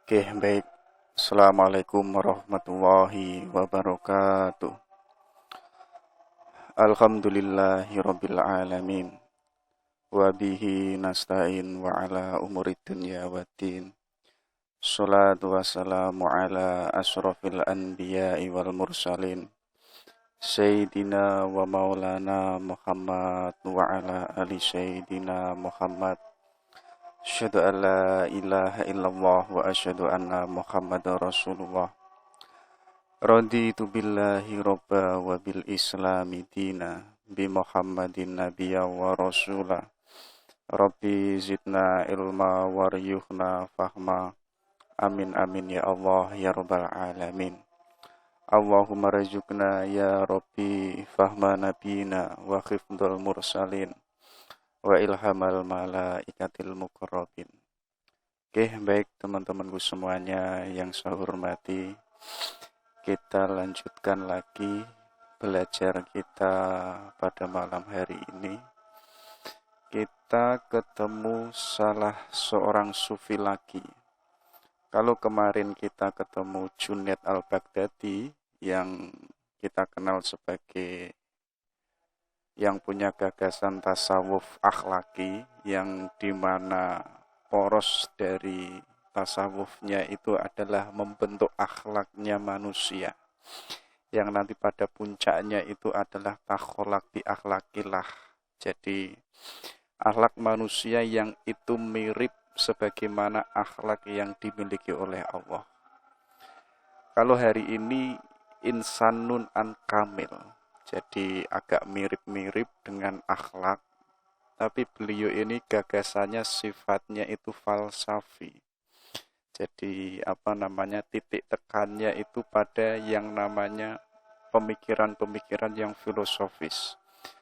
Oke, baik. Assalamualaikum warahmatullahi wabarakatuh. Alhamdulillahirabbil alamin. Wa bihi nasta'in wa ala umurid dunya waddin. Shalatu wassalamu ala asrofil anbiya'i wal mursalin. Sayyidina wa maulana Muhammad wa ala ali Sayyidina Muhammad. Asyhadu an la ilaha illallah wa asyhadu anna Muhammadar Rasulullah. Raditu billahi robba wa bil islami dina bi Muhammadin nabiyya wa rasula. Rabbi zidna ilma waryuhna fahma. Amin amin ya Allah ya rabbal alamin. Allahumma rajukna ya Rabbi fahma nabina wa khifdul mursalin wa ilhamal malaikatil muqarrabin. Oke, baik teman-temanku semuanya yang saya hormati. Kita lanjutkan lagi belajar kita pada malam hari ini. Kita ketemu salah seorang sufi lagi. Kalau kemarin kita ketemu Junaid al-Baghdadi yang kita kenal sebagai yang punya gagasan tasawuf akhlaki, yang dimana poros dari tasawufnya itu adalah membentuk akhlaknya manusia, yang nanti pada puncaknya itu adalah takholak bi akhlakillah. Jadi akhlak manusia yang itu mirip sebagaimana akhlak yang dimiliki oleh Allah. Kalau hari ini insanun an kamil, jadi agak mirip-mirip dengan akhlak, tapi beliau ini gagasannya sifatnya itu falsafi. Jadi titik tekannya itu pada yang namanya pemikiran-pemikiran yang filosofis.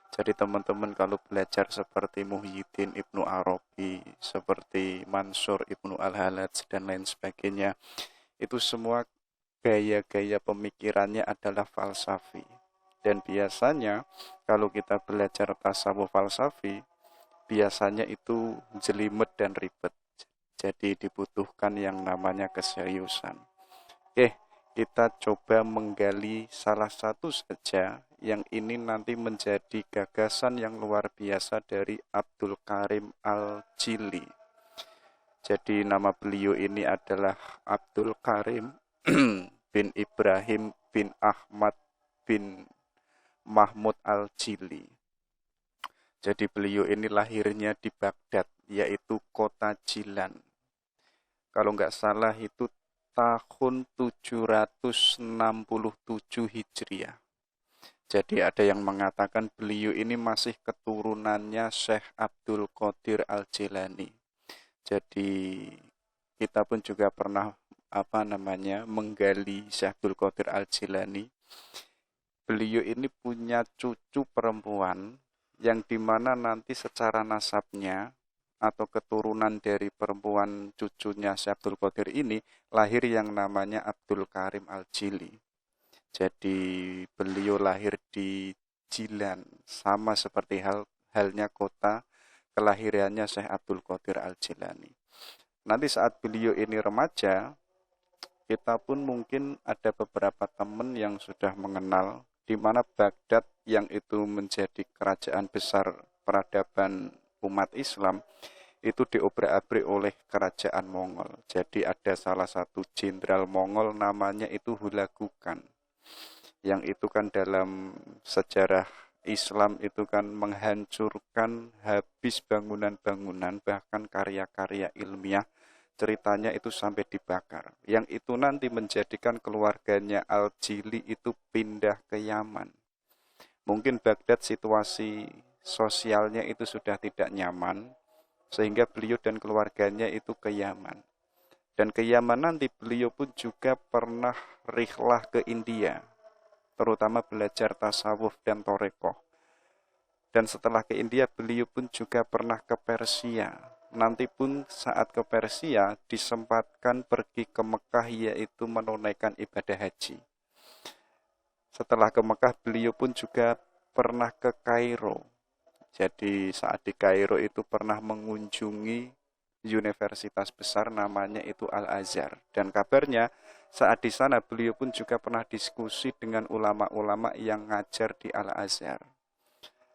Jadi teman-teman kalau belajar seperti Muhyiddin Ibnu Arabi, seperti Mansur Ibnu Al-Halaj dan lain sebagainya, itu semua gaya-gaya pemikirannya adalah falsafi. Dan biasanya kalau kita belajar tasawuf falsafi, biasanya itu jelimet dan ribet. Jadi dibutuhkan yang namanya keseriusan. Oke, kita coba menggali salah satu saja yang ini nanti menjadi gagasan yang luar biasa dari Abdul Karim Al-Jili. Jadi nama beliau ini adalah Abdul Karim bin Ibrahim bin Ahmad bin Mahmud Al-Jili. Jadi beliau ini lahirnya di Baghdad, yaitu kota Jilan. Kalau nggak salah itu tahun 767 Hijriah. Jadi ada yang mengatakan beliau ini masih keturunannya Syekh Abdul Qadir Al-Jilani. Jadi kita pun juga pernah menggali Syekh Abdul Qadir Al-Jilani. Beliau ini punya cucu perempuan yang dimana nanti secara nasabnya atau keturunan dari perempuan cucunya Syekh Abdul Qadir ini lahir yang namanya Abdul Karim Al-Jili. Jadi beliau lahir di Jilan, sama seperti halnya kota kelahirannya Syekh Abdul Qadir Al-Jilani. Nanti saat beliau ini remaja, kita pun mungkin ada beberapa teman yang sudah mengenal di mana Baghdad yang itu menjadi kerajaan besar peradaban umat Islam itu diobrak-abrik oleh kerajaan Mongol. Jadi ada salah satu jenderal Mongol namanya itu Hulagukan. Yang itu kan dalam sejarah Islam itu kan menghancurkan habis bangunan-bangunan, bahkan karya-karya ilmiah, ceritanya itu sampai dibakar. Yang itu nanti menjadikan keluarganya Al-Jili itu pindah ke Yaman. Mungkin Baghdad situasi sosialnya itu sudah tidak nyaman, sehingga beliau dan keluarganya itu ke Yaman. Dan ke Yaman nanti beliau pun juga pernah rihlah ke India, terutama belajar tasawuf dan torekoh. Dan setelah ke India, beliau pun juga pernah ke Persia. Nanti pun saat ke Persia, disempatkan pergi ke Mekah, yaitu menunaikan ibadah haji. Setelah ke Mekah, beliau pun juga pernah ke Kairo. Jadi saat di Kairo itu pernah mengunjungi universitas besar namanya itu Al-Azhar. Dan kabarnya saat di sana beliau pun juga pernah diskusi dengan ulama-ulama yang ngajar di Al-Azhar.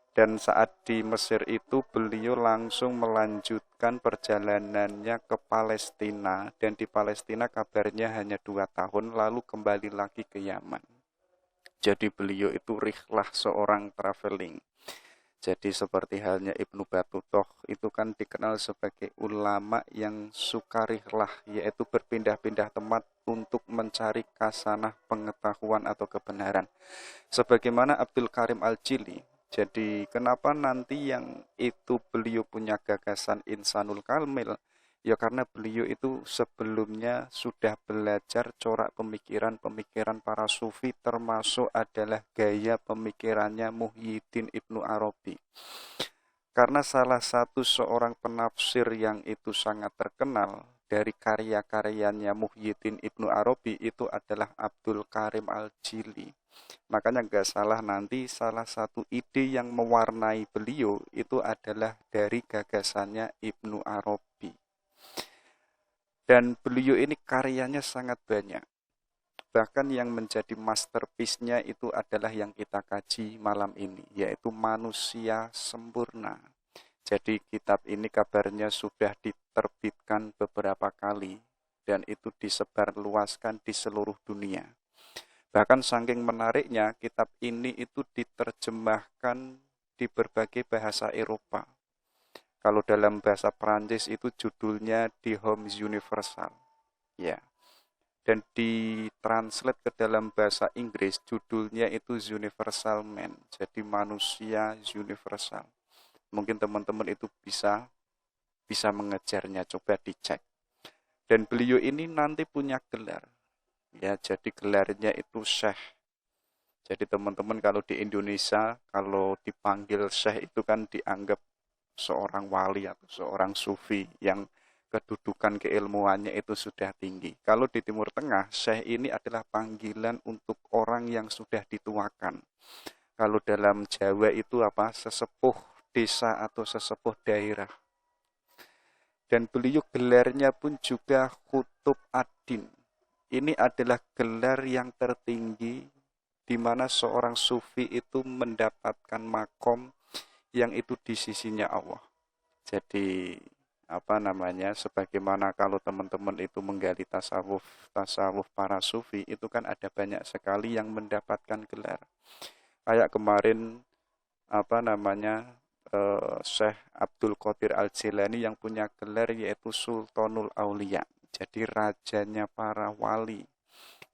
Dan saat di Mesir itu beliau langsung melanjutkan perjalanannya ke Palestina. Dan di Palestina kabarnya hanya 2 tahun lalu kembali lagi ke Yaman. Jadi beliau itu rihlah seorang traveling. Jadi seperti halnya Ibnu Battutoh itu kan dikenal sebagai ulama yang suka rihlah, yaitu berpindah-pindah tempat untuk mencari kasanah pengetahuan atau kebenaran. Sebagaimana Abdul Karim Al-Jili. Jadi kenapa nanti yang itu beliau punya gagasan Insanul Kamil? Ya karena beliau itu sebelumnya sudah belajar corak pemikiran-pemikiran para sufi, termasuk adalah gaya pemikirannya Muhyiddin Ibnu Arabi. Karena salah satu seorang penafsir yang itu sangat terkenal dari karya-karyanya Muhyiddin Ibnu Arabi itu adalah Abdul Karim Al-Jili. Makanya nggak salah nanti salah satu ide yang mewarnai beliau itu adalah dari gagasannya Ibnu Arabi. Dan beliau ini karyanya sangat banyak. Bahkan yang menjadi masterpiece-nya itu adalah yang kita kaji malam ini, yaitu Manusia Sempurna. Jadi kitab ini kabarnya sudah diterbitkan beberapa kali, dan itu disebarluaskan di seluruh dunia. Bahkan saking menariknya, kitab ini itu diterjemahkan di berbagai bahasa Eropa. Kalau dalam bahasa Prancis itu judulnya The Homme Universal. Ya. Dan ditranslate ke dalam bahasa Inggris judulnya itu Universal Man. Jadi manusia universal. Mungkin teman-teman itu bisa mengejarnya, coba dicek. Dan beliau ini nanti punya gelar. Ya, jadi gelarnya itu Syekh. Jadi teman-teman kalau di Indonesia kalau dipanggil Syekh itu kan dianggap seorang wali atau seorang sufi yang kedudukan keilmuannya itu sudah tinggi. Kalau di Timur Tengah, Syekh ini adalah panggilan untuk orang yang sudah dituakan. Kalau dalam Jawa itu apa? Sesepuh desa atau sesepuh daerah. Dan beliau gelarnya pun juga Khutub Ad-Din. Ini adalah gelar yang tertinggi di mana seorang sufi itu mendapatkan makom yang itu di sisinya Allah. Jadi sebagaimana kalau teman-teman itu menggali tasawuf para sufi itu kan ada banyak sekali yang mendapatkan gelar. Kayak kemarin Syekh Abdul Qadir Al-Jilani yang punya gelar yaitu Sultanul Aulia. Jadi rajanya para wali.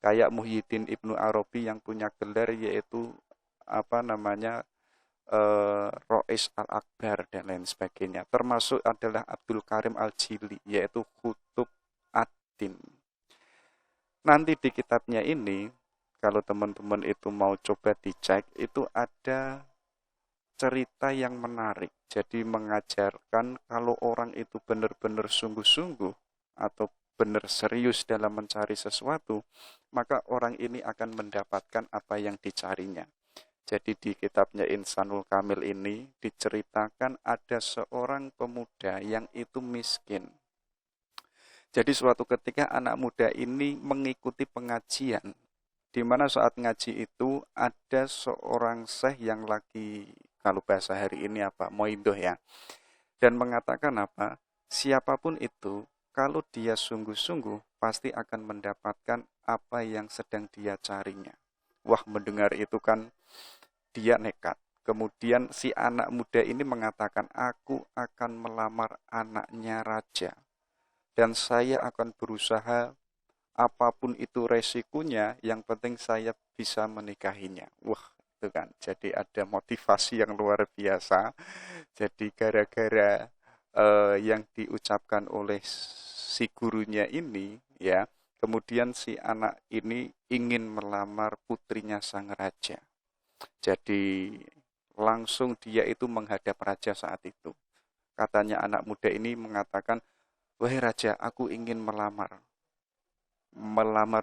Kayak Muhyiddin Ibnu Arabi yang punya gelar yaitu Rois Al-Akbar dan lain sebagainya. Termasuk adalah Abdul Karim Al-Jili, yaitu Khutub Ad-Din. Nanti di kitabnya ini, kalau teman-teman itu mau coba dicek, itu ada cerita yang menarik. Jadi mengajarkan kalau orang itu benar-benar sungguh-sungguh atau benar serius dalam mencari sesuatu, maka orang ini akan mendapatkan apa yang dicarinya. Jadi di kitabnya Insanul Kamil ini diceritakan ada seorang pemuda yang itu miskin. Jadi suatu ketika anak muda ini mengikuti pengajian. Di mana saat ngaji itu ada seorang syekh yang lagi, kalau bahasa hari ini moidoh ya. Dan mengatakan siapapun itu, kalau dia sungguh-sungguh pasti akan mendapatkan apa yang sedang dia carinya. Wah, mendengar itu kan dia nekat. Kemudian si anak muda ini mengatakan, aku akan melamar anaknya raja. Dan saya akan berusaha apapun itu resikonya, yang penting saya bisa menikahinya. Wah, itu kan. Jadi ada motivasi yang luar biasa. Jadi gara-gara yang diucapkan oleh si gurunya ini, ya, kemudian si anak ini ingin melamar putrinya sang raja. Jadi langsung dia itu menghadap raja saat itu. Katanya anak muda ini mengatakan, wahai raja, aku ingin melamar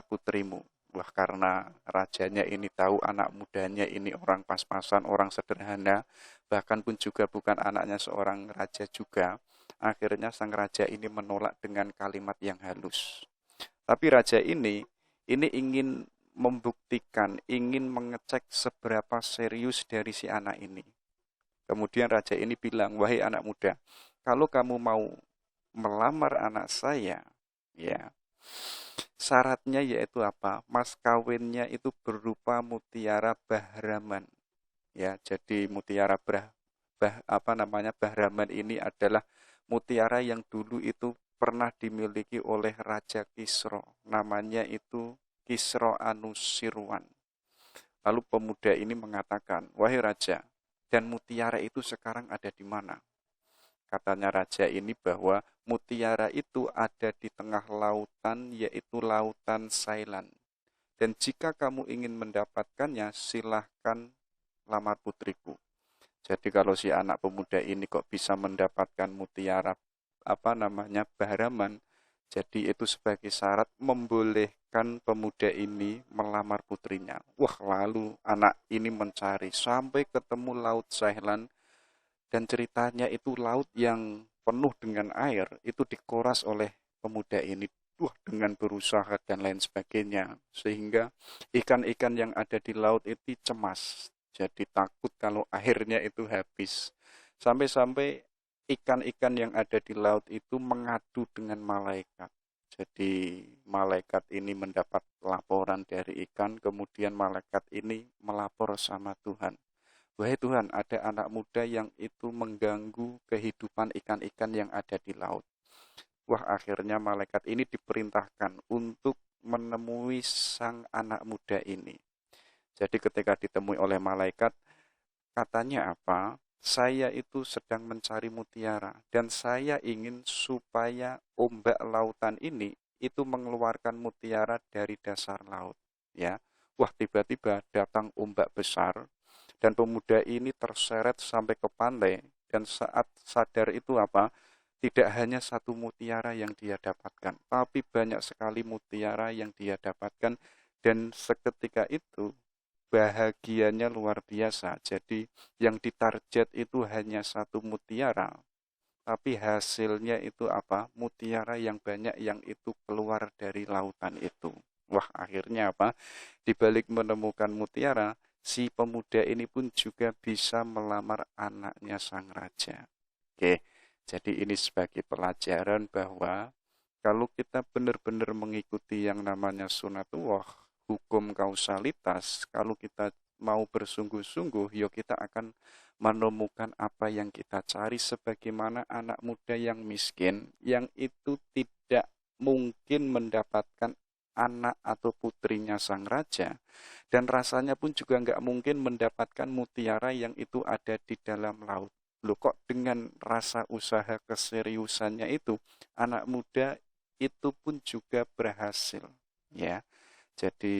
putrimu. Wah, karena rajanya ini tahu anak mudanya ini orang pas-pasan, orang sederhana, bahkan pun juga bukan anaknya seorang raja juga. Akhirnya sang raja ini menolak dengan kalimat yang halus. Tapi raja ini ingin membuktikan, ingin mengecek seberapa serius dari si anak ini. Kemudian raja ini bilang, wahai anak muda, kalau kamu mau melamar anak saya, ya, syaratnya yaitu apa? Mas kawinnya itu berupa mutiara Bahraman. Ya, jadi mutiara Bahraman ini adalah mutiara yang dulu itu pernah dimiliki oleh Raja Kisro. Namanya itu Kisro Anusirwan. Lalu pemuda ini mengatakan, wahai raja, dan mutiara itu sekarang ada di mana? Katanya raja ini bahwa mutiara itu ada di tengah lautan, yaitu lautan Sailan. Dan jika kamu ingin mendapatkannya, silahkan lamar putriku. Jadi kalau si anak pemuda ini kok bisa mendapatkan mutiara Bahraman, jadi itu sebagai syarat membolehkan pemuda ini melamar putrinya. Wah, lalu anak ini mencari sampai ketemu laut Sailan, dan ceritanya itu laut yang penuh dengan air, itu dikoras oleh pemuda ini. Wah, dengan berusaha dan lain sebagainya. Sehingga ikan-ikan yang ada di laut itu cemas. Jadi takut kalau airnya itu habis. Sampai-sampai ikan-ikan yang ada di laut itu mengadu dengan malaikat. Jadi malaikat ini mendapat laporan dari ikan, kemudian malaikat ini melapor sama Tuhan. Wahai Tuhan, ada anak muda yang itu mengganggu kehidupan ikan-ikan yang ada di laut. Wah, akhirnya malaikat ini diperintahkan untuk menemui sang anak muda ini. Jadi ketika ditemui oleh malaikat, katanya apa? Saya itu sedang mencari mutiara dan saya ingin supaya ombak lautan ini itu mengeluarkan mutiara dari dasar laut. Ya, wah, tiba-tiba datang ombak besar. Dan pemuda ini terseret sampai ke pantai, dan saat sadar itu apa? Tidak hanya satu mutiara yang dia dapatkan, tapi banyak sekali mutiara yang dia dapatkan, dan seketika itu bahagianya luar biasa. Jadi yang ditarget itu hanya satu mutiara, tapi hasilnya itu apa? Mutiara yang banyak yang itu keluar dari lautan itu. Wah, akhirnya apa? Di balik menemukan mutiara, si pemuda ini pun juga bisa melamar anaknya sang raja. Oke, jadi ini sebagai pelajaran bahwa kalau kita benar-benar mengikuti yang namanya sunatullah, hukum kausalitas, kalau kita mau bersungguh-sungguh, yuk kita akan menemukan apa yang kita cari, sebagaimana anak muda yang miskin, yang itu tidak mungkin mendapatkan anak atau putrinya sang raja, dan rasanya pun juga nggak mungkin mendapatkan mutiara yang itu ada di dalam laut. Loh, kok dengan rasa usaha keseriusannya itu, anak muda itu pun juga berhasil. Ya, jadi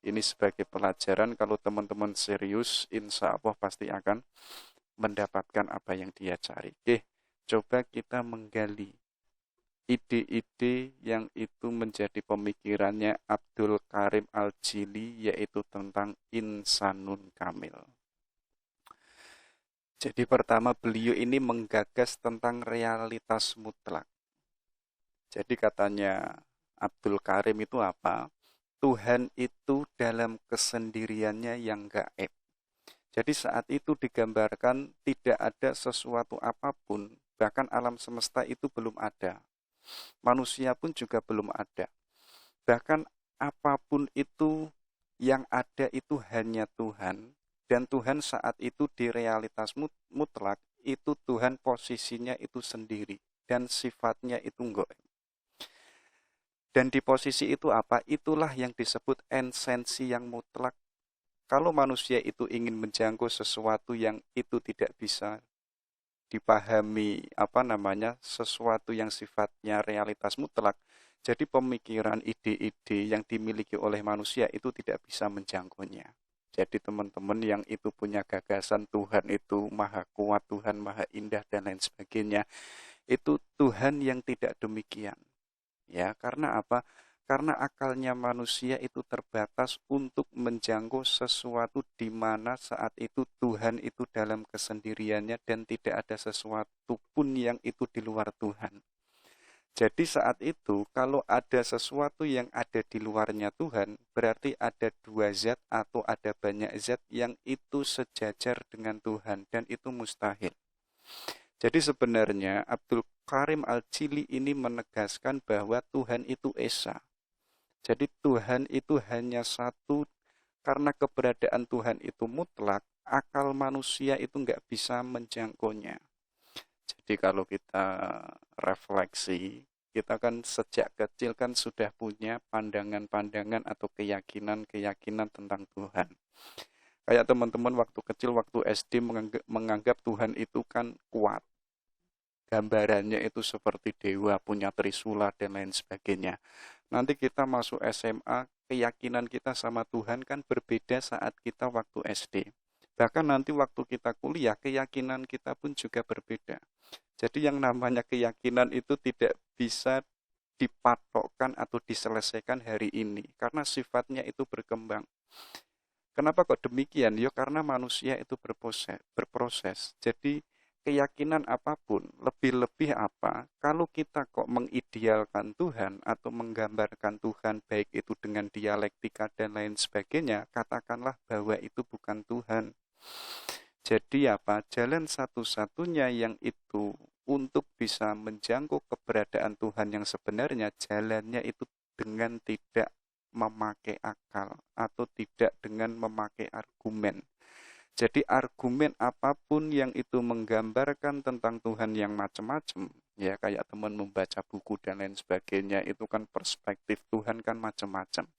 ini sebagai pelajaran, kalau teman-teman serius, insya Allah pasti akan mendapatkan apa yang dia cari. Oke, coba kita menggali ide-ide yang itu menjadi pemikirannya Abdul Karim Al-Jili, yaitu tentang insanun kamil. Jadi pertama, beliau ini menggagas tentang realitas mutlak. Jadi katanya Abdul Karim itu apa? Tuhan itu dalam kesendiriannya yang gaib. Jadi saat itu digambarkan tidak ada sesuatu apapun, bahkan alam semesta itu belum ada. Manusia pun juga belum ada. Bahkan apapun itu yang ada itu hanya Tuhan. Dan Tuhan saat itu di realitas mutlak, itu Tuhan posisinya itu sendiri. Dan sifatnya itu enggak. Dan di posisi itu apa? Itulah yang disebut esensi yang mutlak. Kalau manusia itu ingin menjangkau sesuatu yang itu tidak bisa dipahami, sesuatu yang sifatnya realitas mutlak, jadi pemikiran, ide-ide yang dimiliki oleh manusia itu tidak bisa menjangkaunya. Jadi teman-teman yang itu punya gagasan Tuhan itu maha kuat, Tuhan maha indah dan lain sebagainya, itu Tuhan yang tidak demikian. Ya, karena apa? Karena akalnya manusia itu terbatas untuk menjangkau sesuatu di mana saat itu Tuhan itu dalam kesendiriannya dan tidak ada sesuatu pun yang itu di luar Tuhan. Jadi saat itu kalau ada sesuatu yang ada di luarnya Tuhan, berarti ada dua zat atau ada banyak zat yang itu sejajar dengan Tuhan dan itu mustahil. Jadi sebenarnya Abdul Karim Al-Jili ini menegaskan bahwa Tuhan itu Esa. Jadi Tuhan itu hanya satu, karena keberadaan Tuhan itu mutlak, akal manusia itu nggak bisa menjangkaunya. Jadi kalau kita refleksi, kita kan sejak kecil kan sudah punya pandangan-pandangan atau keyakinan-keyakinan tentang Tuhan. Kayak teman-teman waktu kecil, waktu SD menganggap Tuhan itu kan kuat. Gambarannya itu seperti dewa, punya trisula dan lain sebagainya. Nanti kita masuk SMA, keyakinan kita sama Tuhan kan berbeda saat kita waktu SD. Bahkan nanti waktu kita kuliah, keyakinan kita pun juga berbeda. Jadi yang namanya keyakinan itu tidak bisa dipatokkan atau diselesaikan hari ini. Karena sifatnya itu berkembang. Kenapa kok demikian? Ya karena manusia itu berproses. Jadi keyakinan apapun, lebih-lebih apa, kalau kita kok mengidealkan Tuhan atau menggambarkan Tuhan, baik itu dengan dialektika dan lain sebagainya, katakanlah bahwa itu bukan Tuhan. Jadi apa, jalan satu-satunya yang itu untuk bisa menjangkau keberadaan Tuhan yang sebenarnya, jalannya itu dengan tidak memakai akal atau tidak dengan memakai argumen. Jadi argumen apapun yang itu menggambarkan tentang Tuhan yang macam-macam, ya kayak teman membaca buku dan lain sebagainya, itu kan perspektif Tuhan kan macam-macam.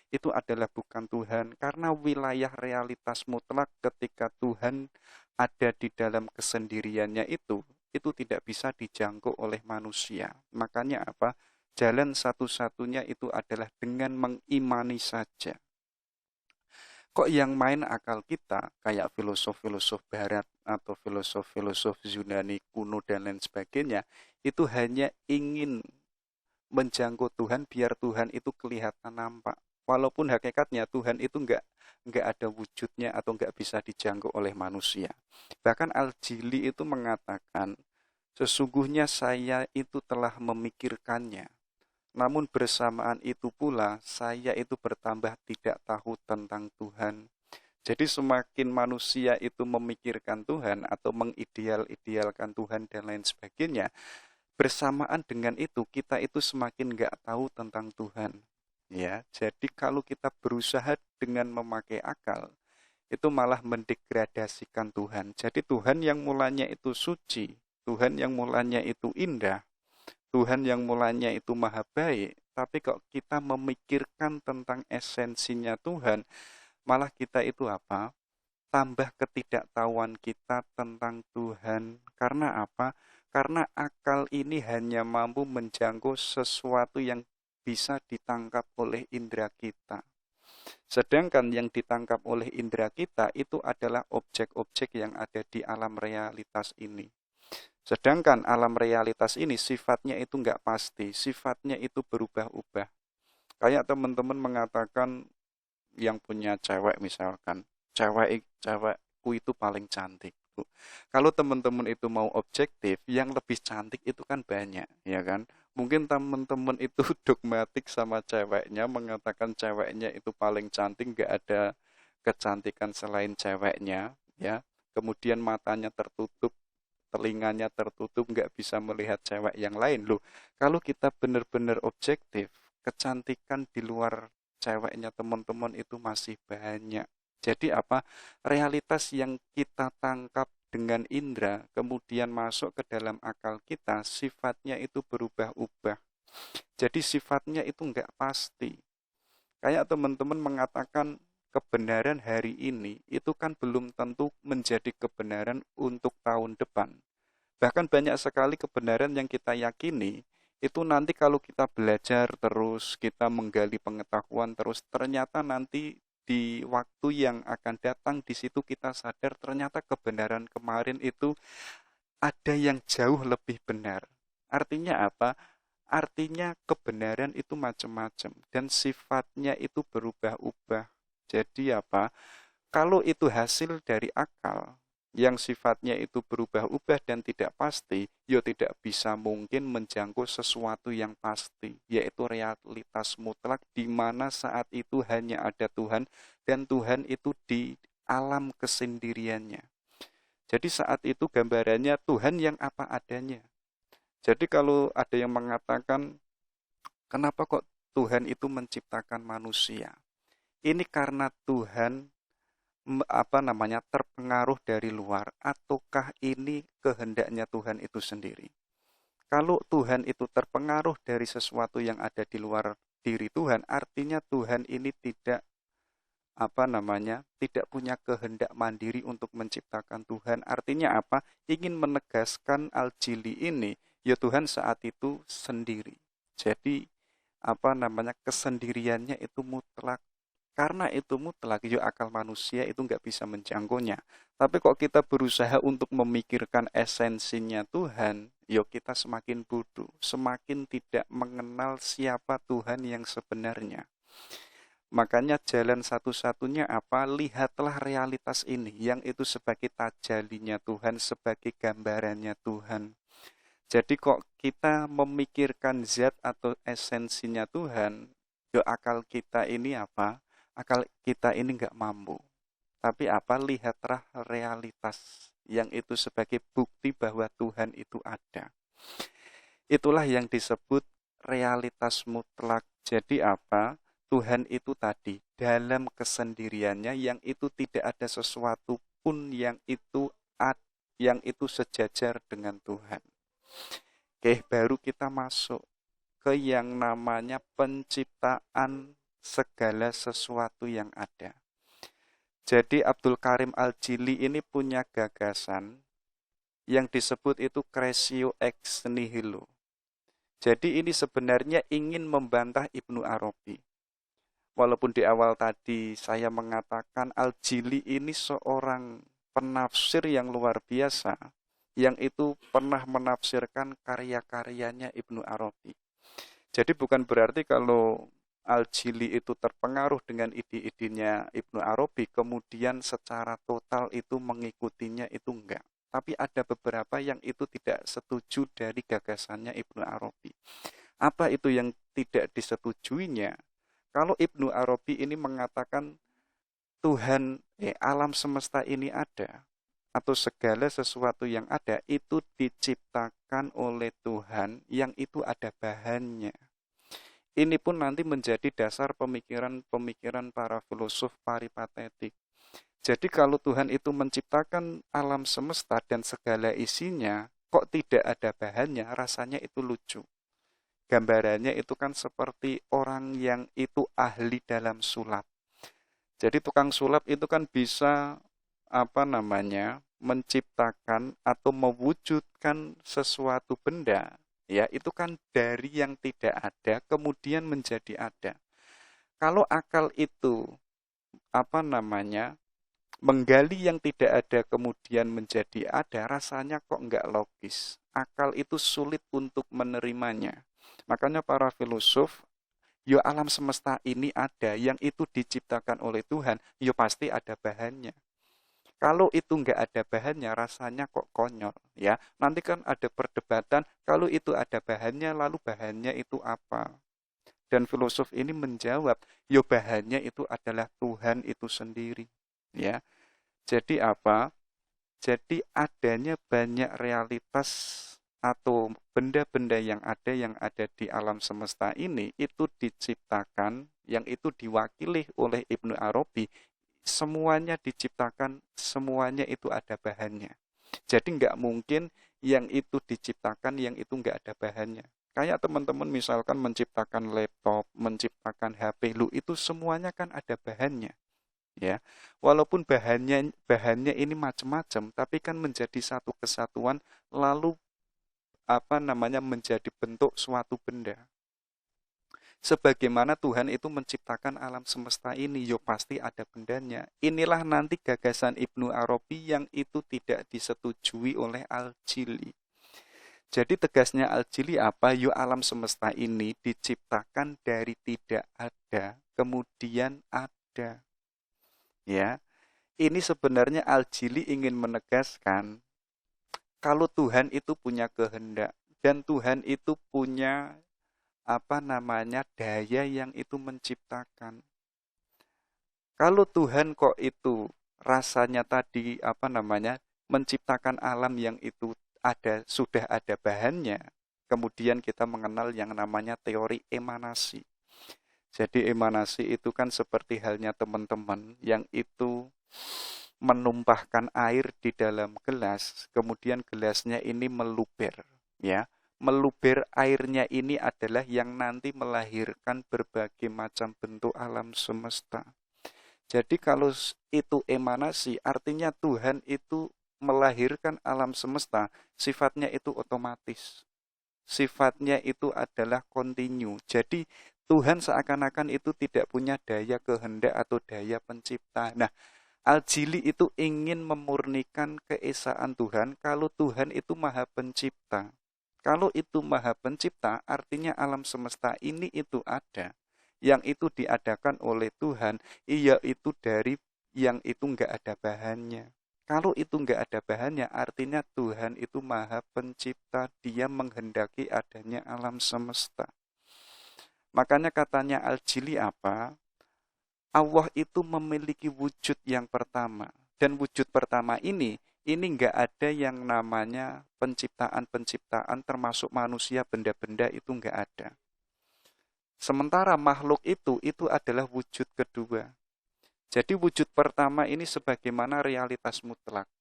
Itu adalah bukan Tuhan, karena wilayah realitas mutlak ketika Tuhan ada di dalam kesendiriannya itu tidak bisa dijangkau oleh manusia. Makanya apa? Jalan satu-satunya itu adalah dengan mengimani saja. Kok yang main akal kita, kayak filosof-filosof barat atau filosof-filosof Yunani kuno dan lain sebagainya, itu hanya ingin menjangkau Tuhan biar Tuhan itu kelihatan nampak. Walaupun hakikatnya Tuhan itu nggak ada wujudnya atau nggak bisa dijangkau oleh manusia. Bahkan Al-Jili itu mengatakan, sesungguhnya saya itu telah memikirkannya. Namun bersamaan itu pula, saya itu bertambah tidak tahu tentang Tuhan. Jadi semakin manusia itu memikirkan Tuhan atau mengideal-idealkan Tuhan dan lain sebagainya, bersamaan dengan itu kita itu semakin nggak tahu tentang Tuhan. Ya, jadi kalau kita berusaha dengan memakai akal, itu malah mendegradasikan Tuhan. Jadi Tuhan yang mulanya itu suci, Tuhan yang mulanya itu indah, Tuhan yang mulanya itu maha baik, tapi kok kita memikirkan tentang esensinya Tuhan, malah kita itu apa? Tambah ketidaktahuan kita tentang Tuhan. Karena apa? Karena akal ini hanya mampu menjangkau sesuatu yang bisa ditangkap oleh indera kita. Sedangkan yang ditangkap oleh indera kita itu adalah objek-objek yang ada di alam realitas ini. Sedangkan alam realitas ini sifatnya itu nggak pasti, sifatnya itu berubah-ubah. Kayak teman-teman mengatakan yang punya cewek misalkan, cewekku itu paling cantik. Kalau teman-teman itu mau objektif, yang lebih cantik itu kan banyak, ya kan? Mungkin teman-teman itu dogmatik sama ceweknya, mengatakan ceweknya itu paling cantik, nggak ada kecantikan selain ceweknya, ya. Kemudian matanya tertutup, telinganya tertutup, nggak bisa melihat cewek yang lain. Loh, kalau kita benar-benar objektif, kecantikan di luar ceweknya teman-teman itu masih banyak. Jadi apa? Realitas yang kita tangkap dengan indera, kemudian masuk ke dalam akal kita, sifatnya itu berubah-ubah. Jadi sifatnya itu nggak pasti. Kayak teman-teman mengatakan kebenaran hari ini itu kan belum tentu menjadi kebenaran untuk tahun depan. Bahkan banyak sekali kebenaran yang kita yakini itu nanti kalau kita belajar terus, kita menggali pengetahuan terus, ternyata nanti di waktu yang akan datang di situ kita sadar ternyata kebenaran kemarin itu ada yang jauh lebih benar. Artinya apa? Artinya kebenaran itu macam-macam dan sifatnya itu berubah-ubah. Jadi apa? Kalau itu hasil dari akal yang sifatnya itu berubah-ubah dan tidak pasti, ya tidak bisa mungkin menjangkau sesuatu yang pasti, yaitu realitas mutlak di mana saat itu hanya ada Tuhan dan Tuhan itu di alam kesendiriannya. Jadi saat itu gambarannya Tuhan yang apa adanya. Jadi kalau ada yang mengatakan, kenapa kok Tuhan itu menciptakan manusia? Ini karena Tuhan terpengaruh dari luar ataukah ini kehendaknya Tuhan itu sendiri? Kalau Tuhan itu terpengaruh dari sesuatu yang ada di luar diri Tuhan, artinya Tuhan ini tidak punya kehendak mandiri untuk menciptakan Tuhan. Artinya apa? Ingin menegaskan Al-Jili ini, ya Tuhan saat itu sendiri. Jadi kesendiriannya itu mutlak. Karena itu mutlak, ya akal manusia itu nggak bisa menjangkaunya. Tapi kok kita berusaha untuk memikirkan esensinya Tuhan, ya kita semakin bodoh, semakin tidak mengenal siapa Tuhan yang sebenarnya. Makanya jalan satu-satunya apa? Lihatlah realitas ini, yang itu sebagai tajalinya Tuhan, sebagai gambarannya Tuhan. Jadi kok kita memikirkan zat atau esensinya Tuhan, ya akal kita ini apa? Akal kita ini nggak mampu. Tapi apa? Lihatlah realitas yang itu sebagai bukti bahwa Tuhan itu ada. Itulah yang disebut realitas mutlak. Jadi apa? Tuhan itu tadi dalam kesendiriannya yang itu tidak ada sesuatu pun yang itu sejajar dengan Tuhan. Oke, baru kita masuk ke yang namanya penciptaan segala sesuatu yang ada. Jadi Abdul Karim Al-Jili ini punya gagasan yang disebut itu cresceo ex nihilo. Jadi ini sebenarnya ingin membantah Ibnu Arabi. Walaupun di awal tadi saya mengatakan Al-Jili ini seorang penafsir yang luar biasa, yang itu pernah menafsirkan karya-karyanya Ibnu Arabi. Jadi bukan berarti kalau Al-Jili itu terpengaruh dengan ide-idenya Ibnu Arabi, kemudian secara total itu mengikutinya, itu enggak. Tapi ada beberapa yang itu tidak setuju dari gagasannya Ibnu Arabi. Apa itu yang tidak disetujuinya? Kalau Ibnu Arabi ini mengatakan Tuhan, alam semesta ini ada, atau segala sesuatu yang ada itu diciptakan oleh Tuhan yang itu ada bahannya. Ini pun nanti menjadi dasar pemikiran para filosof paripatetik. Jadi kalau Tuhan itu menciptakan alam semesta dan segala isinya, kok tidak ada bahannya, rasanya itu lucu. Gambarannya itu kan seperti orang yang itu ahli dalam sulap. Jadi tukang sulap itu kan bisa menciptakan atau mewujudkan sesuatu benda, ya itu kan dari yang tidak ada kemudian menjadi ada. Kalau akal itu menggali yang tidak ada kemudian menjadi ada, rasanya kok enggak logis. Akal itu sulit untuk menerimanya. Makanya para filosof, yo alam semesta ini ada, yang itu diciptakan oleh Tuhan, yo pasti ada bahannya. Kalau itu enggak ada bahannya, rasanya kok konyol, ya. Nanti kan ada perdebatan, kalau itu ada bahannya, lalu bahannya itu apa? Dan filosof ini menjawab, yo bahannya itu adalah Tuhan itu sendiri, ya. Jadi apa? Jadi adanya banyak realitas atau benda-benda yang ada di alam semesta ini itu diciptakan, yang itu diwakili oleh Ibnu Arabi, semuanya diciptakan, semuanya itu ada bahannya. Jadi nggak mungkin yang itu diciptakan, yang itu nggak ada bahannya. Kayak teman-teman misalkan menciptakan laptop, menciptakan HP, itu semuanya kan ada bahannya. Ya, walaupun bahannya ini macam-macam, tapi kan menjadi satu kesatuan, lalu menjadi bentuk suatu benda. Sebagaimana Tuhan itu menciptakan alam semesta ini, yo pasti ada bendanya. Inilah nanti gagasan Ibnu Arabi yang itu tidak disetujui oleh Al-Jili. Jadi tegasnya Al-Jili apa? Yo alam semesta ini diciptakan dari tidak ada, kemudian ada. Ya, ini sebenarnya Al-Jili ingin menegaskan kalau Tuhan itu punya kehendak dan Tuhan itu punya daya yang itu menciptakan. Kalau Tuhan kok itu rasanya tadi menciptakan alam yang itu sudah ada bahannya, kemudian kita mengenal yang namanya teori emanasi. Jadi emanasi itu kan seperti halnya teman-teman yang itu menumpahkan air di dalam gelas, kemudian gelasnya ini meluber, ya. Meluber airnya ini adalah yang nanti melahirkan berbagai macam bentuk alam semesta. Jadi kalau itu emanasi, artinya Tuhan itu melahirkan alam semesta, sifatnya itu otomatis. Sifatnya itu adalah kontinu. Jadi Tuhan seakan-akan itu tidak punya daya kehendak atau daya pencipta. Nah, Al-Jili itu ingin memurnikan keesaan Tuhan kalau Tuhan itu maha pencipta. Kalau itu maha pencipta, artinya alam semesta ini itu ada. Yang itu diadakan oleh Tuhan, itu dari yang itu enggak ada bahannya. Kalau itu enggak ada bahannya, artinya Tuhan itu maha pencipta, dia menghendaki adanya alam semesta. Makanya katanya Al-Jili apa? Allah itu memiliki wujud yang pertama. Dan wujud pertama ini enggak ada yang namanya penciptaan-penciptaan termasuk manusia, benda-benda itu enggak ada. Sementara makhluk itu adalah wujud kedua. Jadi wujud pertama ini sebagaimana realitas mutlak.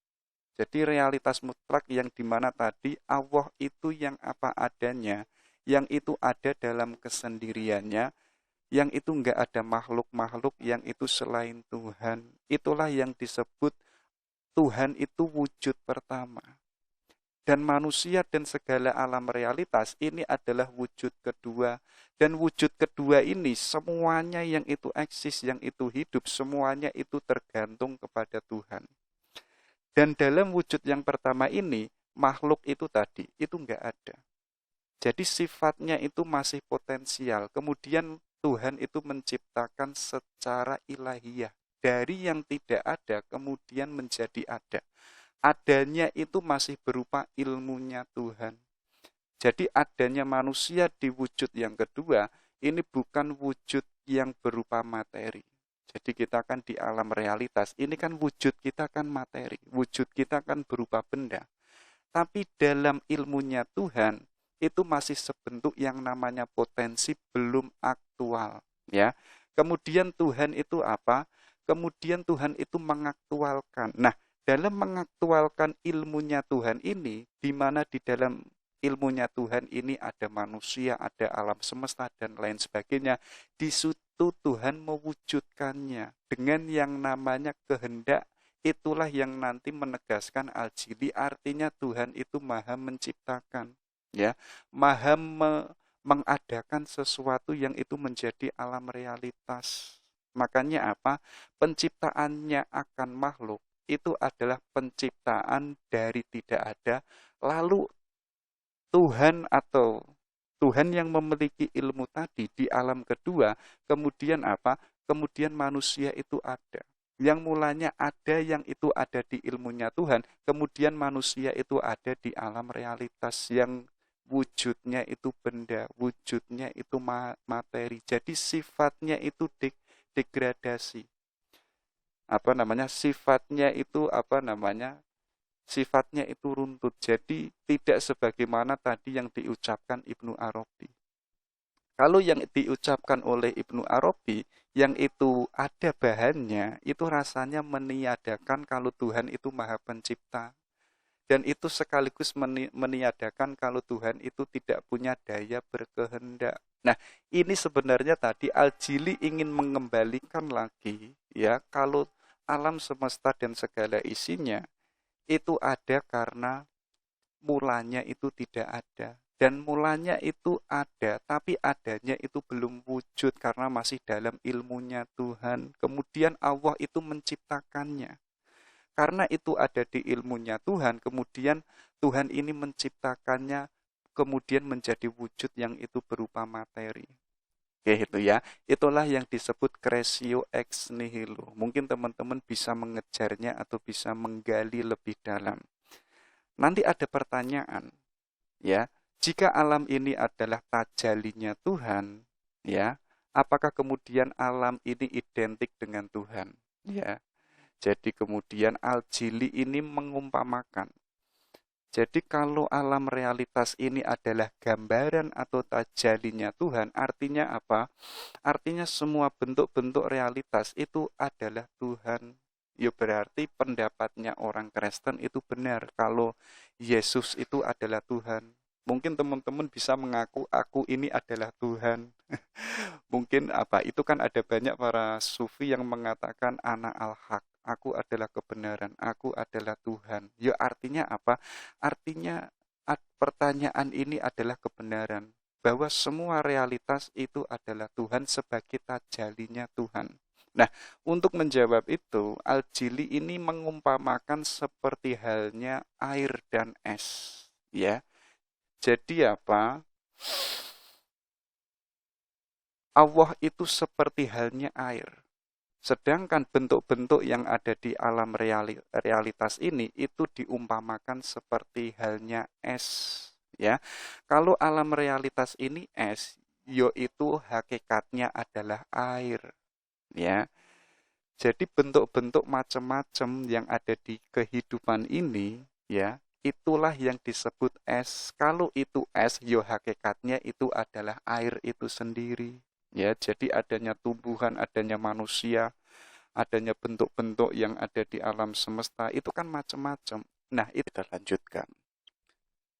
Jadi realitas mutlak yang dimana tadi Allah itu yang apa adanya, yang itu ada dalam kesendiriannya, yang itu enggak ada makhluk-makhluk yang itu selain Tuhan. Itulah yang disebut Tuhan itu wujud pertama. Dan manusia dan segala alam realitas ini adalah wujud kedua. Dan wujud kedua ini semuanya yang itu eksis, yang itu hidup, semuanya itu tergantung kepada Tuhan. Dan dalam wujud yang pertama ini, makhluk itu tadi, itu enggak ada. Jadi sifatnya itu masih potensial. Kemudian Tuhan itu menciptakan secara ilahiyah. Dari yang tidak ada, kemudian menjadi ada. Adanya itu masih berupa ilmunya Tuhan. Jadi adanya manusia di wujud yang kedua, ini bukan wujud yang berupa materi. Jadi kita kan di alam realitas, ini kan wujud kita kan materi, wujud kita kan berupa benda. Tapi dalam ilmunya Tuhan, itu masih sebentuk yang namanya potensi belum aktual. Ya. Kemudian Tuhan itu apa? Kemudian Tuhan itu mengaktualkan. Nah, dalam mengaktualkan ilmunya Tuhan ini, di mana di dalam ilmunya Tuhan ini ada manusia, ada alam semesta, dan lain sebagainya. Di situ Tuhan mewujudkannya dengan yang namanya kehendak. Itulah yang nanti menegaskan Al-Jili, artinya Tuhan itu maha menciptakan. Ya, maha mengadakan sesuatu yang itu menjadi alam realitas. Makanya apa? Penciptaannya akan makhluk itu adalah penciptaan dari tidak ada, lalu Tuhan yang memiliki ilmu tadi di alam kedua, kemudian apa? Kemudian manusia itu ada. Yang mulanya ada yang itu ada di ilmunya Tuhan, kemudian manusia itu ada di alam realitas yang wujudnya itu benda, wujudnya itu materi. Jadi sifatnya itu degradasi. Sifatnya itu runtut. Jadi tidak sebagaimana tadi yang diucapkan Ibnu Arabi. Kalau yang diucapkan oleh Ibnu Arabi, yang itu ada bahannya, itu rasanya meniadakan kalau Tuhan itu maha pencipta. Dan itu sekaligus meniadakan kalau Tuhan itu tidak punya daya berkehendak. Nah, ini sebenarnya tadi Al-Jili ingin mengembalikan lagi, ya, kalau alam semesta dan segala isinya itu ada karena mulanya itu tidak ada. Dan mulanya itu ada, tapi adanya itu belum wujud karena masih dalam ilmunya Tuhan. Kemudian Allah itu menciptakannya. Karena itu ada di ilmunya Tuhan, kemudian Tuhan ini menciptakannya kemudian menjadi wujud yang itu berupa materi. Oke, itu ya. Itulah yang disebut cresio ex nihilo. Mungkin teman-teman bisa mengejarnya atau bisa menggali lebih dalam. Nanti ada pertanyaan, ya. Jika alam ini adalah tajalinya Tuhan, ya, apakah kemudian alam ini identik dengan Tuhan? Ya. Jadi kemudian Al-Jili ini mengumpamakan. Jadi kalau alam realitas ini adalah gambaran atau tajalinya Tuhan, artinya apa? Artinya semua bentuk-bentuk realitas itu adalah Tuhan. Ya berarti pendapatnya orang Kristen itu benar kalau Yesus itu adalah Tuhan. Mungkin teman-teman bisa mengaku aku ini adalah Tuhan. Mungkin apa? Itu kan ada banyak para sufi yang mengatakan ana al-haq. Aku adalah kebenaran, aku adalah Tuhan. Ya artinya apa? Artinya pertanyaan ini adalah kebenaran bahwa semua realitas itu adalah Tuhan sebagai tajalinya Tuhan. Nah, untuk menjawab itu, Al-Jili ini mengumpamakan seperti halnya air dan es, ya. Jadi apa? Allah itu seperti halnya air. Sedangkan bentuk-bentuk yang ada di alam realitas ini itu diumpamakan seperti halnya es, ya. Kalau alam realitas ini es, yaitu hakikatnya adalah air, ya. Jadi bentuk-bentuk macam-macam yang ada di kehidupan ini, ya, itulah yang disebut es. Kalau itu es, yo hakikatnya itu adalah air itu sendiri. Ya, jadi adanya tumbuhan, adanya manusia, adanya bentuk-bentuk yang ada di alam semesta, itu kan macam-macam. Nah, itu kita lanjutkan.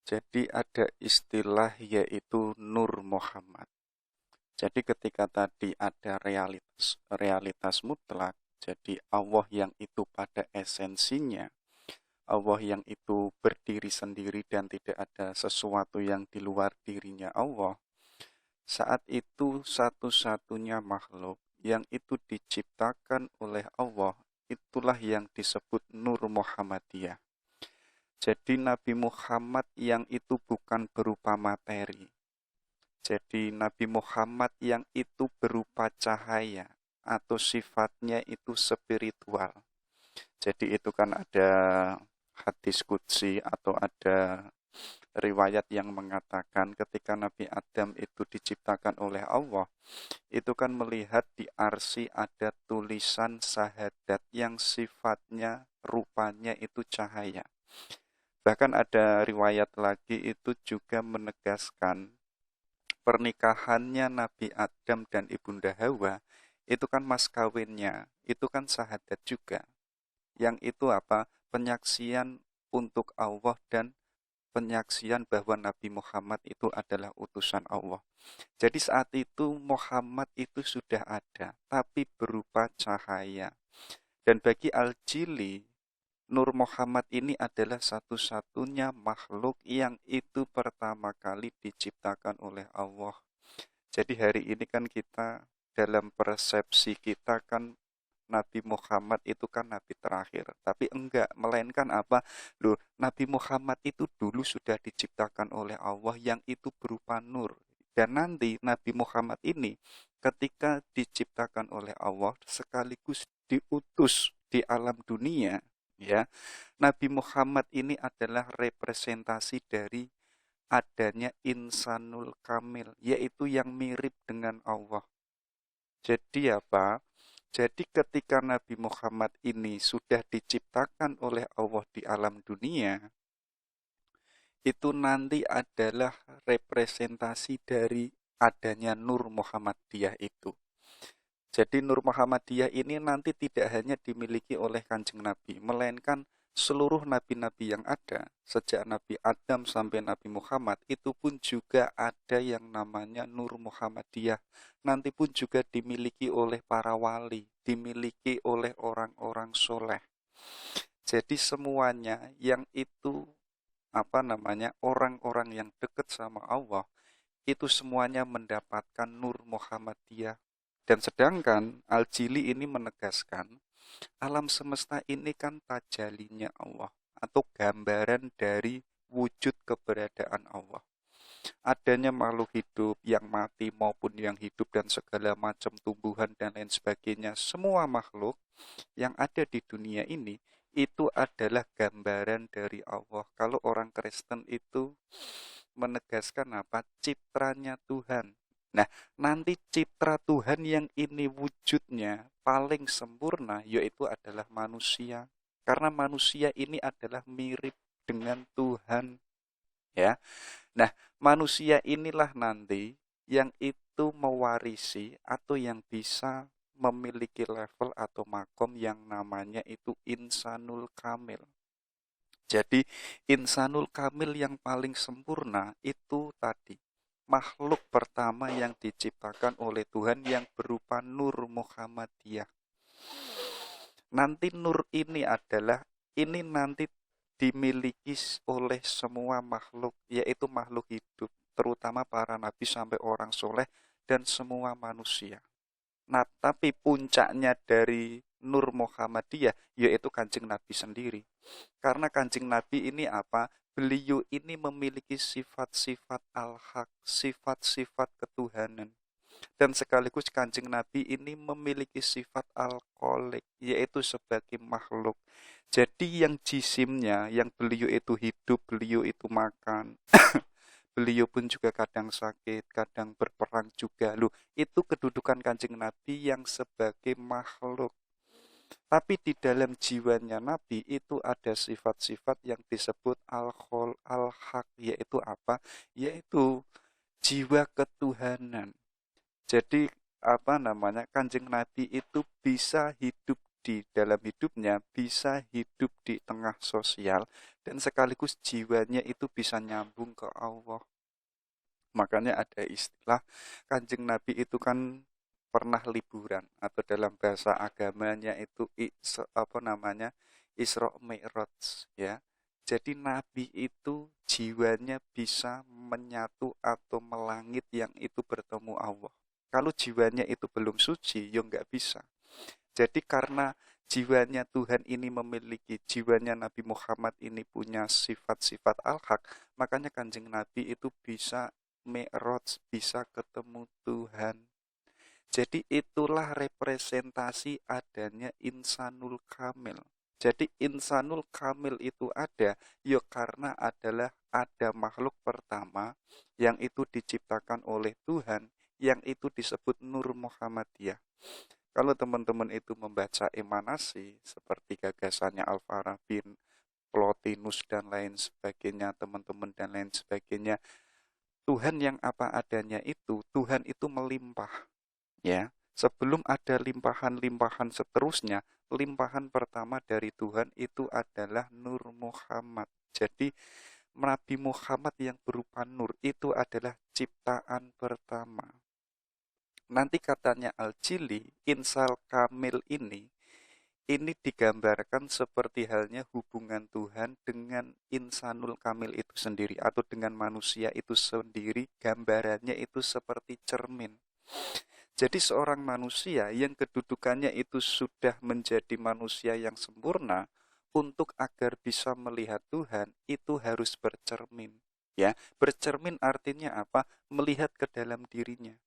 Jadi ada istilah yaitu Nur Muhammad. Jadi ketika tadi ada realitas mutlak, jadi Allah yang itu pada esensinya, Allah yang itu berdiri sendiri dan tidak ada sesuatu yang di luar dirinya Allah. Saat itu satu-satunya makhluk yang itu diciptakan oleh Allah, itulah yang disebut Nur Muhammadiyah. Jadi Nabi Muhammad yang itu bukan berupa materi. Jadi Nabi Muhammad yang itu berupa cahaya atau sifatnya itu spiritual. Jadi itu kan ada hadis qudsi atau ada riwayat yang mengatakan ketika Nabi Adam itu diciptakan oleh Allah, itu kan melihat di arsy ada tulisan syahadat yang sifatnya rupanya itu cahaya. Bahkan ada riwayat lagi itu juga menegaskan pernikahannya Nabi Adam dan Ibunda Hawa itu kan mas kawinnya, itu kan syahadat juga. Yang itu apa? Penyaksian untuk Allah dan penyaksian bahwa Nabi Muhammad itu adalah utusan Allah. Jadi saat itu Muhammad itu sudah ada, tapi berupa cahaya. Dan bagi Al-Jili, Nur Muhammad ini adalah satu-satunya makhluk yang itu pertama kali diciptakan oleh Allah. Jadi hari ini kan kita dalam persepsi kita kan Nabi Muhammad itu kan Nabi terakhir. Tapi enggak, melainkan apa? Loh, Nabi Muhammad itu dulu sudah diciptakan oleh Allah yang itu berupa nur. Dan nanti Nabi Muhammad ini ketika diciptakan oleh Allah sekaligus diutus di alam dunia, ya. Nabi Muhammad ini adalah representasi dari adanya insanul kamil, yaitu yang mirip dengan Allah. Jadi apa? Jadi ketika Nabi Muhammad ini sudah diciptakan oleh Allah di alam dunia, itu nanti adalah representasi dari adanya Nur Muhammadiyah itu. Jadi Nur Muhammadiyah ini nanti tidak hanya dimiliki oleh Kanjeng Nabi, melainkan seluruh nabi-nabi yang ada, sejak Nabi Adam sampai Nabi Muhammad, itu pun juga ada yang namanya Nur Muhammadiyah. Nanti pun juga dimiliki oleh para wali, dimiliki oleh orang-orang soleh. Jadi semuanya yang itu orang-orang yang dekat sama Allah, itu semuanya mendapatkan Nur Muhammadiyah. Dan sedangkan Al-Jili ini menegaskan alam semesta ini kan tajalinya Allah atau gambaran dari wujud keberadaan Allah. Adanya makhluk hidup yang mati maupun yang hidup dan segala macam tumbuhan dan lain sebagainya, semua makhluk yang ada di dunia ini itu adalah gambaran dari Allah. Kalau orang Kristen itu menegaskan apa? Citranya Tuhan. Nah, nanti citra Tuhan yang ini wujudnya paling sempurna yaitu adalah manusia. Karena manusia ini adalah mirip dengan Tuhan, ya. Nah, manusia inilah nanti yang itu mewarisi atau yang bisa memiliki level atau makom yang namanya itu insanul kamil. Jadi insanul kamil yang paling sempurna itu tadi makhluk pertama yang diciptakan oleh Tuhan yang berupa Nur Muhammadiyah. Nanti nur ini nanti dimiliki oleh semua makhluk, yaitu makhluk hidup, terutama para nabi sampai orang soleh dan semua manusia. Nah, tapi puncaknya dari Nur Muhammadiyah yaitu Kanjeng Nabi sendiri. Karena Kanjeng Nabi ini apa? Beliau ini memiliki sifat-sifat al-haq, sifat-sifat ketuhanan. Dan sekaligus Kanjeng Nabi ini memiliki sifat al-khaliq, yaitu sebagai makhluk. Jadi yang jisimnya, yang beliau itu hidup, beliau itu makan, beliau pun juga kadang sakit, kadang berperang juga. Loh, itu kedudukan Kanjeng Nabi yang sebagai makhluk. Tapi di dalam jiwanya Nabi itu ada sifat-sifat yang disebut al-khol, al-haq, yaitu apa? Yaitu jiwa ketuhanan. Jadi Kanjeng Nabi itu bisa hidup di dalam hidupnya, bisa hidup di tengah sosial, dan sekaligus jiwanya itu bisa nyambung ke Allah. Makanya ada istilah Kanjeng Nabi itu kan pernah liburan, atau dalam bahasa agamanya itu Isra Mi'raj, ya. Jadi Nabi itu jiwanya bisa menyatu atau melangit yang itu bertemu Allah. Kalau jiwanya itu belum suci, ya nggak bisa. Jadi karena jiwanya Tuhan ini memiliki, jiwanya Nabi Muhammad ini punya sifat-sifat al-haq, makanya Kanjeng Nabi itu bisa mi'raj, bisa ketemu Tuhan. Jadi itulah representasi adanya insanul kamil. Jadi insanul kamil itu ada, ya karena ada makhluk pertama yang itu diciptakan oleh Tuhan, yang itu disebut Nur Muhammadiyah. Kalau teman-teman itu membaca emanasi seperti gagasannya Al-Farabi, Plotinus dan lain sebagainya, teman-teman dan lain sebagainya, Tuhan yang apa adanya itu, Tuhan itu melimpah, ya. Sebelum ada limpahan-limpahan seterusnya, limpahan pertama dari Tuhan itu adalah Nur Muhammad. Jadi Nabi Muhammad yang berupa nur itu adalah ciptaan pertama. Nanti katanya Al-Jili, insal kamil ini digambarkan seperti halnya hubungan Tuhan dengan insanul kamil itu sendiri, atau dengan manusia itu sendiri, gambarannya itu seperti cermin. Jadi seorang manusia yang kedudukannya itu sudah menjadi manusia yang sempurna, untuk agar bisa melihat Tuhan itu harus bercermin. Ya, bercermin artinya apa? Melihat ke dalam dirinya.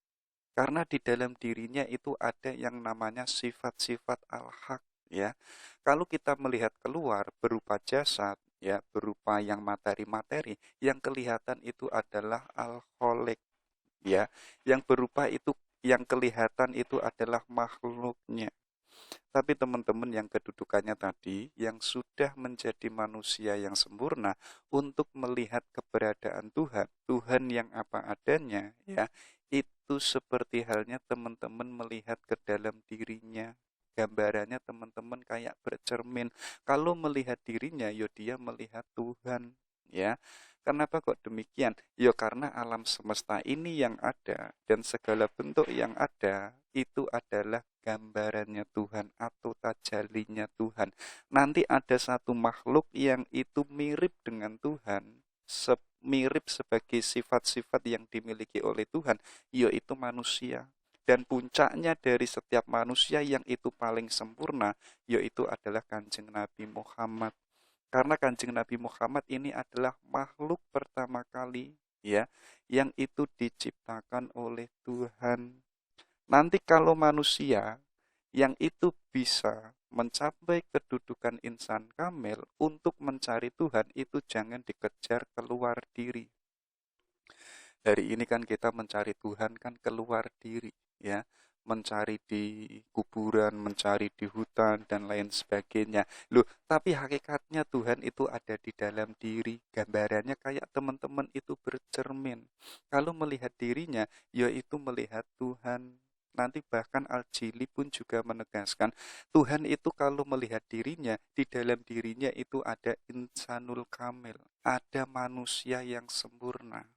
Karena di dalam dirinya itu ada yang namanya sifat-sifat al-haq, ya. Kalau kita melihat keluar berupa jasad, ya, berupa yang materi-materi, yang kelihatan itu adalah al-khaliq, ya. Yang berupa itu, yang kelihatan itu adalah makhluknya. Tapi teman-teman yang kedudukannya tadi, yang sudah menjadi manusia yang sempurna untuk melihat keberadaan Tuhan, Tuhan yang apa adanya, ya, itu seperti halnya teman-teman melihat ke dalam dirinya. Gambarannya teman-teman kayak bercermin. Kalau melihat dirinya, ya dia melihat Tuhan, ya. Kenapa kok demikian? Ya karena alam semesta ini yang ada dan segala bentuk yang ada itu adalah gambarannya Tuhan atau tajalinya Tuhan. Nanti ada satu makhluk yang itu mirip dengan Tuhan, mirip sebagai sifat-sifat yang dimiliki oleh Tuhan, yaitu manusia. Dan puncaknya dari setiap manusia yang itu paling sempurna, yaitu adalah Kanjeng Nabi Muhammad. Karena Kanjeng Nabi Muhammad ini adalah makhluk pertama kali ya, yang itu diciptakan oleh Tuhan. Nanti kalau manusia yang itu bisa mencapai kedudukan insan kamil untuk mencari Tuhan, itu jangan dikejar keluar diri. Hari ini kan kita mencari Tuhan kan keluar diri, ya, mencari di kuburan, mencari di hutan dan lain sebagainya. Loh, tapi hakikatnya Tuhan itu ada di dalam diri. Gambarannya kayak teman-teman itu bercermin. Kalau melihat dirinya, yaitu melihat Tuhan. Nanti bahkan Al-Jili pun juga menegaskan, Tuhan itu kalau melihat dirinya, di dalam dirinya itu ada insanul kamil, ada manusia yang sempurna.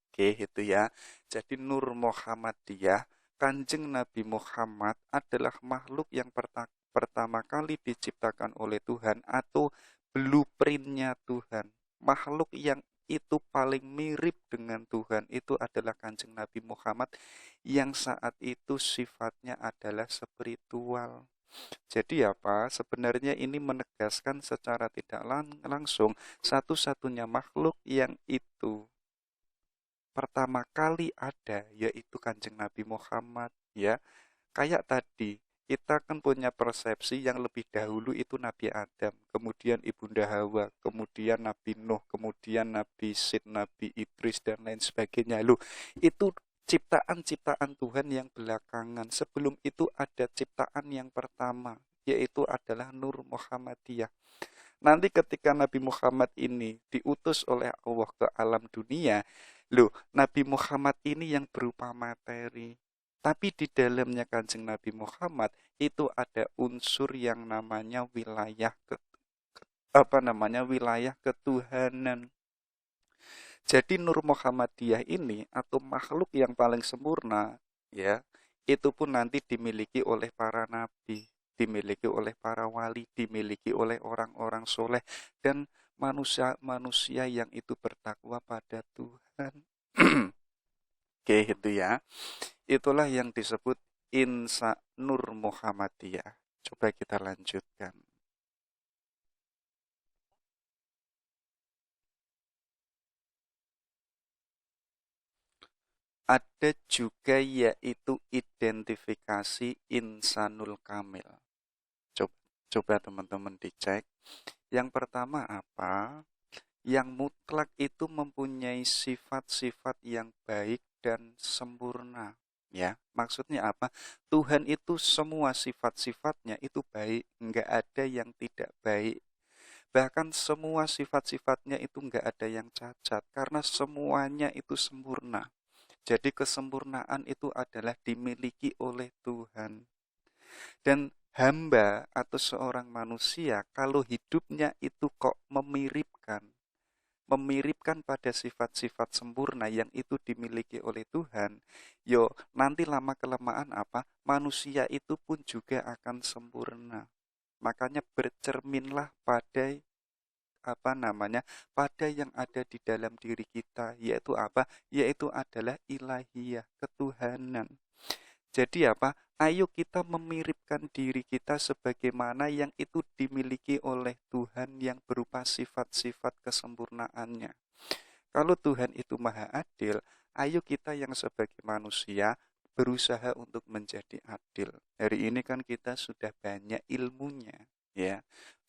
Oke, itu ya. Jadi Nur Muhammadiyah, Kanjeng Nabi Muhammad adalah makhluk yang pertama kali diciptakan oleh Tuhan atau blueprintnya Tuhan. Makhluk yang itu paling mirip dengan Tuhan itu adalah Kanjeng Nabi Muhammad yang saat itu sifatnya adalah spiritual. Jadi apa? Sebenarnya ini menegaskan secara tidak langsung satu-satunya makhluk yang itu pertama kali ada yaitu Kanjeng Nabi Muhammad, ya. Kayak tadi kita kan punya persepsi yang lebih dahulu itu Nabi Adam, kemudian Ibunda Hawa, kemudian Nabi Nuh, kemudian Nabi Sid, Nabi Idris dan lain sebagainya. Loh, itu ciptaan-ciptaan Tuhan yang belakangan. Sebelum itu ada ciptaan yang pertama, yaitu adalah Nur Muhammadiyah. Nanti ketika Nabi Muhammad ini diutus oleh Allah ke alam dunia, loh, Nabi Muhammad ini yang berupa materi. Tapi di dalamnya Kanjeng Nabi Muhammad itu ada unsur yang namanya wilayah ketuhanan. Jadi Nur Muhammadiyah ini atau makhluk yang paling sempurna, ya, itu pun nanti dimiliki oleh para nabi, dimiliki oleh para wali, dimiliki oleh orang-orang soleh dan manusia-manusia yang itu bertakwa pada Tuhan. Oke, itu ya. Itulah yang disebut Insa Nur Muhammadiyah. Coba kita lanjutkan. Ada juga yaitu identifikasi insanul kamil. Coba, coba teman-teman dicek. Yang pertama apa? Yang mutlak itu mempunyai sifat-sifat yang baik dan sempurna. Ya, maksudnya apa? Tuhan itu semua sifat-sifatnya itu baik, enggak ada yang tidak baik. Bahkan semua sifat-sifatnya itu enggak ada yang cacat, karena semuanya itu sempurna. Jadi kesempurnaan itu adalah dimiliki oleh Tuhan. Dan hamba atau seorang manusia kalau hidupnya itu kok memiripkan pada sifat-sifat sempurna yang itu dimiliki oleh Tuhan, yo nanti lama kelamaan apa? Manusia itu pun juga akan sempurna. Makanya bercerminlah pada pada yang ada di dalam diri kita, yaitu apa? Yaitu adalah ilahiyah, ketuhanan. Jadi apa? Ayo kita memiripkan diri kita sebagaimana yang itu dimiliki oleh Tuhan yang berupa sifat-sifat kesempurnaannya. Kalau Tuhan itu maha adil, ayo kita yang sebagai manusia berusaha untuk menjadi adil. Hari ini kan kita sudah banyak ilmunya, ya.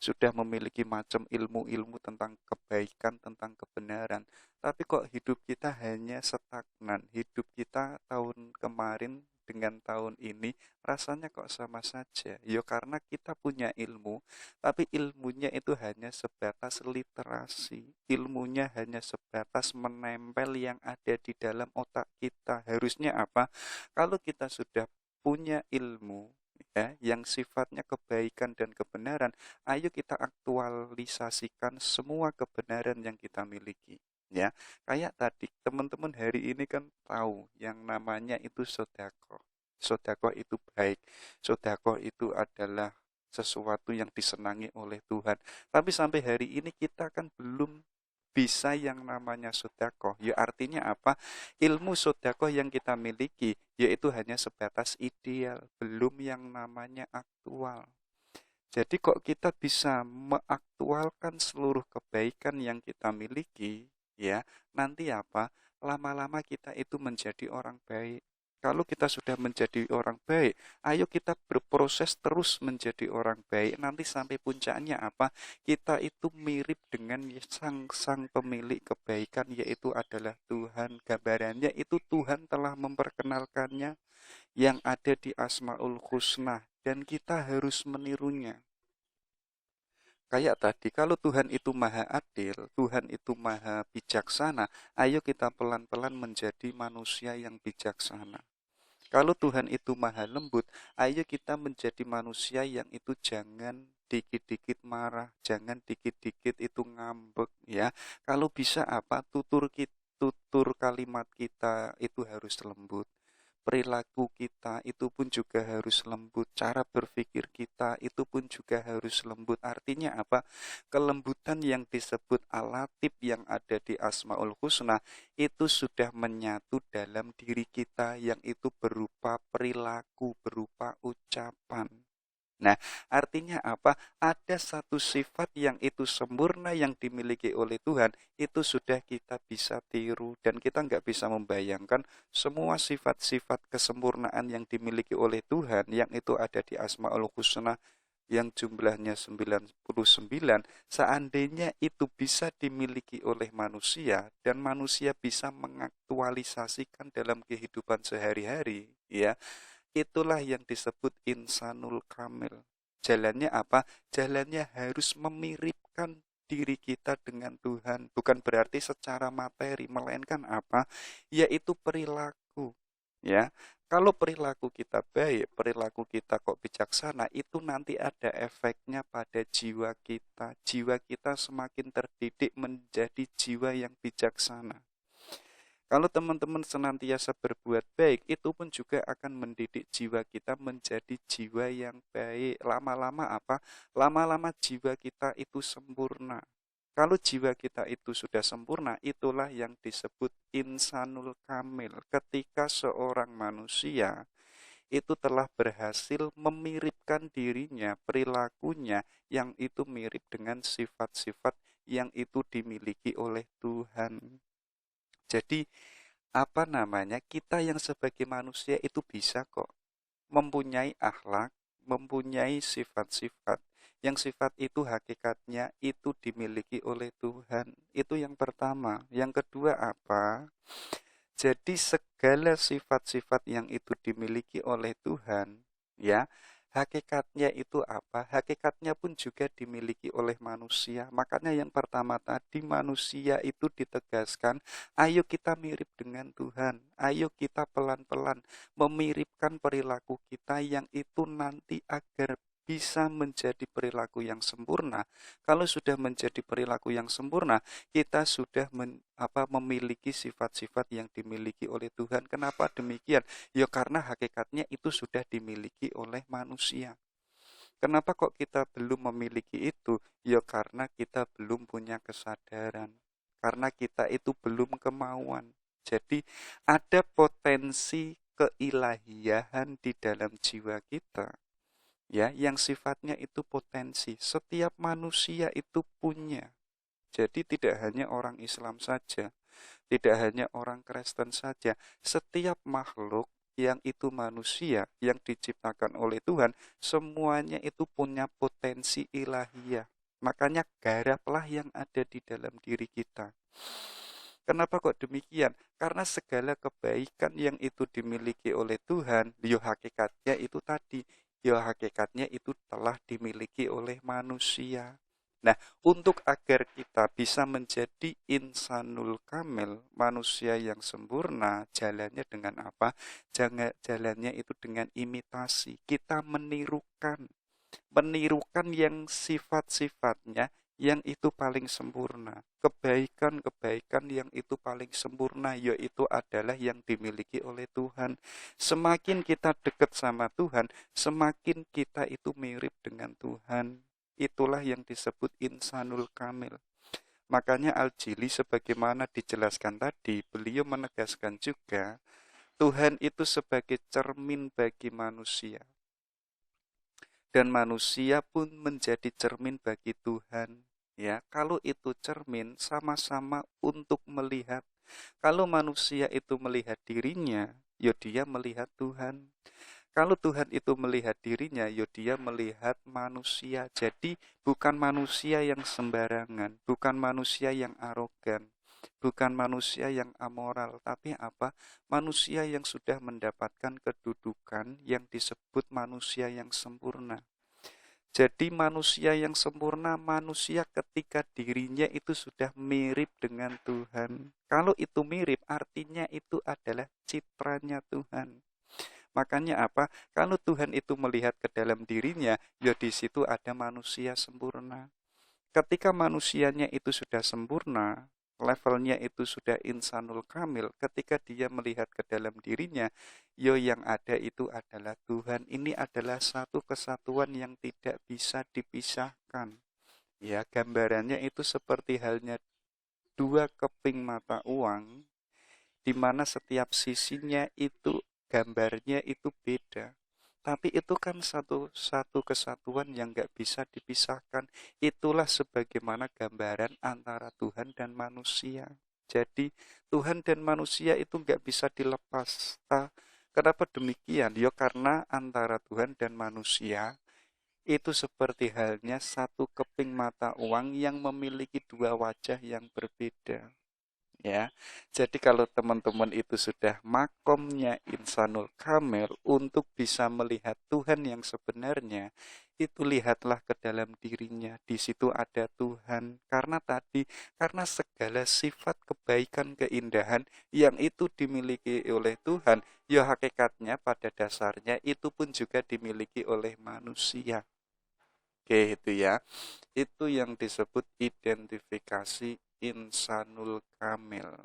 Sudah memiliki macam ilmu-ilmu tentang kebaikan, tentang kebenaran. Tapi kok hidup kita hanya stagnan. Hidup kita tahun kemarin dengan tahun ini rasanya kok sama saja. Ya karena kita punya ilmu, tapi ilmunya itu hanya sebatas literasi. Ilmunya hanya sebatas menempel yang ada di dalam otak kita. Harusnya apa? Kalau kita sudah punya ilmu, ya, yang sifatnya kebaikan dan kebenaran, ayo kita aktualisasikan semua kebenaran yang kita miliki. Ya, kayak tadi teman-teman hari ini kan tahu yang namanya itu sodako. Sodako itu baik. Sodako itu adalah sesuatu yang disenangi oleh Tuhan. Tapi sampai hari ini kita kan belum bisa yang namanya sodakoh. Ya artinya apa? Ilmu sodakoh yang kita miliki yaitu hanya sebatas ideal, belum yang namanya aktual. Jadi kok kita bisa mengaktualkan seluruh kebaikan yang kita miliki, ya, nanti apa? lama-lama kita itu menjadi orang baik. Kalau kita sudah menjadi orang baik, ayo kita berproses terus menjadi orang baik. Nanti sampai puncaknya apa? Kita itu mirip dengan sang pemilik kebaikan, yaitu adalah Tuhan. Gambarannya itu Tuhan telah memperkenalkannya yang ada di Asmaul Husna, dan kita harus menirunya. Kayak tadi, kalau Tuhan itu maha adil, Tuhan itu maha bijaksana, ayo kita pelan-pelan menjadi manusia yang bijaksana. Kalau Tuhan itu maha lembut, ayo kita menjadi manusia yang itu jangan dikit-dikit marah, jangan dikit-dikit itu ngambek ya. Kalau bisa apa, tutur kalimat kita itu harus lembut. Perilaku kita itu pun juga harus lembut, cara berpikir kita itu pun juga harus lembut. Artinya apa? Kelembutan yang disebut alatif yang ada di Asmaul Husna itu sudah menyatu dalam diri kita, yang itu berupa perilaku, berupa ucapan. Nah, artinya apa? Ada satu sifat yang itu sempurna yang dimiliki oleh Tuhan, itu sudah kita bisa tiru, dan kita nggak bisa membayangkan semua sifat-sifat kesempurnaan yang dimiliki oleh Tuhan, yang itu ada di Asmaul Husna, yang jumlahnya 99, seandainya itu bisa dimiliki oleh manusia, dan manusia bisa mengaktualisasikan dalam kehidupan sehari-hari, ya, itulah yang disebut insanul kamil. Jalannya apa? Jalannya harus memiripkan diri kita dengan Tuhan. Bukan berarti secara materi, melainkan apa? Yaitu perilaku. Ya, kalau perilaku kita baik, perilaku kita kok bijaksana, itu nanti ada efeknya pada jiwa kita. Jiwa kita semakin terdidik menjadi jiwa yang bijaksana. Kalau teman-teman senantiasa berbuat baik, itu pun juga akan mendidik jiwa kita menjadi jiwa yang baik. Lama-lama apa? Lama-lama jiwa kita itu sempurna. Kalau jiwa kita itu sudah sempurna, itulah yang disebut insanul kamil. Ketika seorang manusia itu telah berhasil memiripkan dirinya, perilakunya yang itu mirip dengan sifat-sifat yang itu dimiliki oleh Tuhan. Jadi apa namanya, kita yang sebagai manusia itu bisa kok mempunyai akhlak, mempunyai sifat-sifat yang sifat itu hakikatnya itu dimiliki oleh Tuhan. Itu yang pertama. Yang kedua apa? Jadi segala sifat-sifat yang itu dimiliki oleh Tuhan, ya, hakikatnya itu apa? Hakikatnya pun juga dimiliki oleh manusia. Makanya yang pertama tadi, manusia itu ditegaskan, ayo kita mirip dengan Tuhan. Ayo kita pelan-pelan memiripkan perilaku kita yang itu nanti agar bisa menjadi perilaku yang sempurna. Kalau sudah menjadi perilaku yang sempurna, kita sudah memiliki sifat-sifat yang dimiliki oleh Tuhan. Kenapa demikian? Ya karena hakikatnya itu sudah dimiliki oleh manusia. Kenapa kok kita belum memiliki itu? Ya karena kita belum punya kesadaran. Karena kita itu belum kemauan. Jadi ada potensi keilahiyahan di dalam jiwa kita, ya, yang sifatnya itu potensi. Setiap manusia itu punya. Jadi tidak hanya orang Islam saja, tidak hanya orang Kristen saja, setiap makhluk yang itu manusia, yang diciptakan oleh Tuhan, semuanya itu punya potensi ilahiyah. Makanya garaplah yang ada di dalam diri kita. Kenapa kok demikian? Karena segala kebaikan yang itu dimiliki oleh Tuhan, hakikatnya itu tadi, hakikatnya itu telah dimiliki oleh manusia. Nah, untuk agar kita bisa menjadi insanul kamil, manusia yang sempurna, jalannya dengan apa? Jalannya itu dengan imitasi. Kita menirukan yang sifat-sifatnya yang itu paling sempurna. Kebaikan-kebaikan yang itu paling sempurna, yaitu adalah yang dimiliki oleh Tuhan. Semakin kita dekat sama Tuhan, semakin kita itu mirip dengan Tuhan. Itulah yang disebut insanul kamil. Makanya Al-Jili sebagaimana dijelaskan tadi, beliau menegaskan juga, Tuhan itu sebagai cermin bagi manusia. Dan manusia pun menjadi cermin bagi Tuhan. Ya, kalau itu cermin, sama-sama untuk melihat Kalau manusia itu melihat dirinya, ya dia melihat Tuhan. Kalau Tuhan itu melihat dirinya, ya dia melihat manusia. Jadi bukan manusia yang sembarangan, bukan manusia yang arogan, bukan manusia yang amoral, tapi apa? Manusia yang sudah mendapatkan kedudukan yang disebut manusia yang sempurna. Jadi manusia yang sempurna, manusia ketika dirinya itu sudah mirip dengan Tuhan. Kalau itu mirip, artinya itu adalah citranya Tuhan. Makanya apa? Kalau Tuhan itu melihat ke dalam dirinya, ya di situ ada manusia sempurna. Ketika manusianya itu sudah sempurna, levelnya itu sudah insanul kamil, ketika dia melihat ke dalam dirinya, yo yang ada itu adalah Tuhan. Ini adalah satu kesatuan yang tidak bisa dipisahkan. Ya, gambarannya itu seperti halnya dua keping mata uang, di mana setiap sisinya itu gambarnya itu beda. Tapi itu kan satu kesatuan yang nggak bisa dipisahkan. Itulah sebagaimana gambaran antara Tuhan dan manusia. Jadi Tuhan dan manusia itu nggak bisa dilepas. Kenapa demikian? Ya karena antara Tuhan dan manusia itu seperti halnya satu keping mata uang yang memiliki dua wajah yang berbeda. Ya, jadi kalau teman-teman itu sudah makomnya insanul kamil untuk bisa melihat Tuhan yang sebenarnya, itu lihatlah ke dalam dirinya. Di situ ada Tuhan. Karena segala sifat kebaikan keindahan yang itu dimiliki oleh Tuhan, ya hakikatnya pada dasarnya itu pun juga dimiliki oleh manusia. Oke, itu ya. Itu yang disebut identifikasi insanul kamil.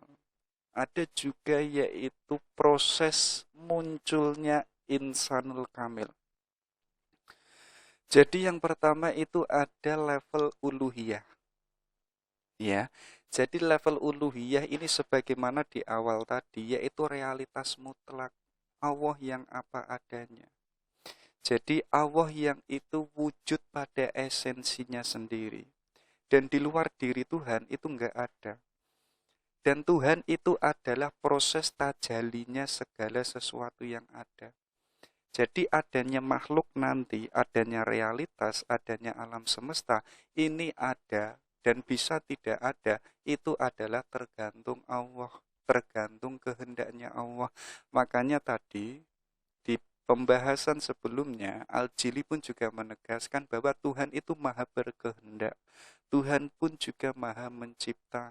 Ada juga yaitu proses munculnya insanul kamil. Jadi yang pertama itu ada level uluhiyah. Ya. Jadi level uluhiyah ini sebagaimana di awal tadi yaitu realitas mutlak Allah yang apa adanya. Jadi Allah yang itu wujud pada esensinya sendiri. Dan di luar diri Tuhan itu enggak ada. Dan Tuhan itu adalah proses tajalinya segala sesuatu yang ada. Jadi adanya makhluk nanti, adanya realitas, adanya alam semesta, ini ada dan bisa tidak ada, itu adalah tergantung Allah, tergantung kehendaknya Allah. Makanya tadi di pembahasan sebelumnya, Al-Jili pun juga menegaskan bahwa Tuhan itu maha berkehendak. Tuhan pun juga maha mencipta.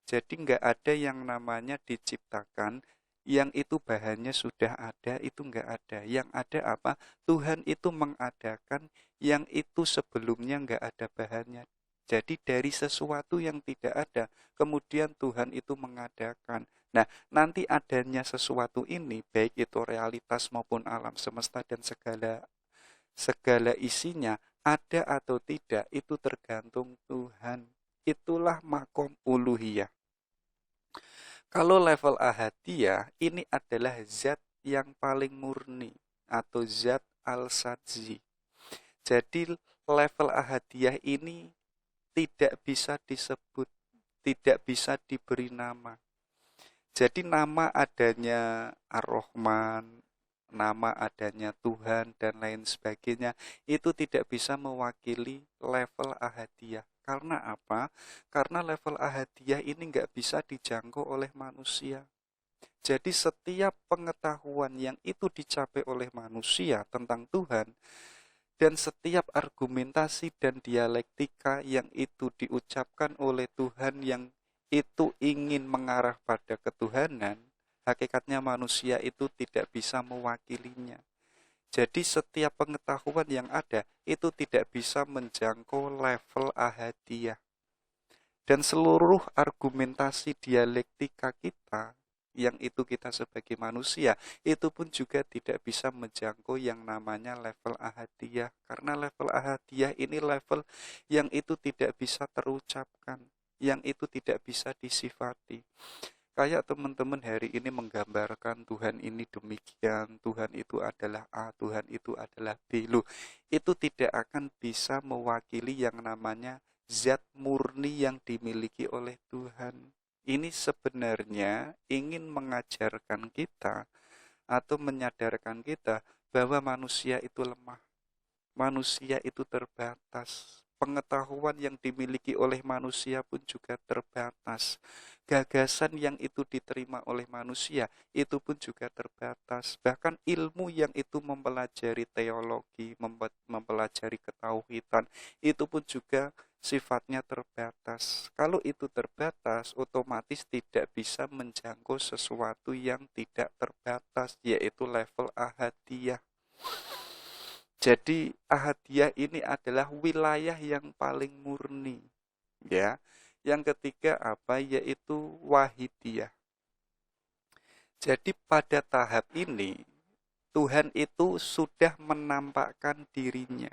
Jadi nggak ada yang namanya diciptakan, yang itu bahannya sudah ada, itu nggak ada. Yang ada apa? Tuhan itu mengadakan yang itu sebelumnya nggak ada bahannya. Jadi dari sesuatu yang tidak ada, kemudian Tuhan itu mengadakan. Nah, nanti adanya sesuatu ini, baik itu realitas maupun alam semesta dan segala isinya, ada atau tidak, itu tergantung Tuhan. Itulah makom uluhiyah. Kalau level ahadiyah, ini adalah zat yang paling murni atau zat al-sadzi. Jadi level ahadiyah ini tidak bisa disebut, tidak bisa diberi nama. Jadi nama adanya Ar-Rahman, nama adanya Tuhan dan lain sebagainya itu tidak bisa mewakili level ahadiyah. Karena apa? Karena level ahadiyah ini nggak bisa dijangkau oleh manusia. Jadi setiap pengetahuan yang itu dicapai oleh manusia tentang Tuhan dan setiap argumentasi dan dialektika yang itu diucapkan oleh Tuhan yang itu ingin mengarah pada ketuhanan, hakikatnya manusia itu tidak bisa mewakilinya. Jadi setiap pengetahuan yang ada itu tidak bisa menjangkau level ahadiyah. Dan seluruh argumentasi dialektika kita yang itu kita sebagai manusia, itu pun juga tidak bisa menjangkau yang namanya level ahadiyah. Karena level ahadiyah ini level yang itu tidak bisa terucapkan, yang itu tidak bisa disifati. Kayak teman-teman hari ini menggambarkan Tuhan ini demikian, Tuhan itu adalah A, Tuhan itu adalah B. Loh, itu tidak akan bisa mewakili yang namanya zat murni yang dimiliki oleh Tuhan. ini sebenarnya ingin mengajarkan kita atau menyadarkan kita bahwa manusia itu lemah, manusia itu terbatas. Pengetahuan yang dimiliki oleh manusia pun juga terbatas. Gagasan yang itu diterima oleh manusia itu pun juga terbatas. Bahkan ilmu yang itu mempelajari teologi, mempelajari ketauhidan, itu pun juga sifatnya terbatas. Kalau itu terbatas, otomatis tidak bisa menjangkau sesuatu yang tidak terbatas, yaitu level ahadiyah. Jadi ahadiyah ini adalah wilayah yang paling murni, ya. Yang ketiga apa? Yaitu wahidiyah. Jadi pada tahap ini Tuhan itu sudah menampakkan dirinya,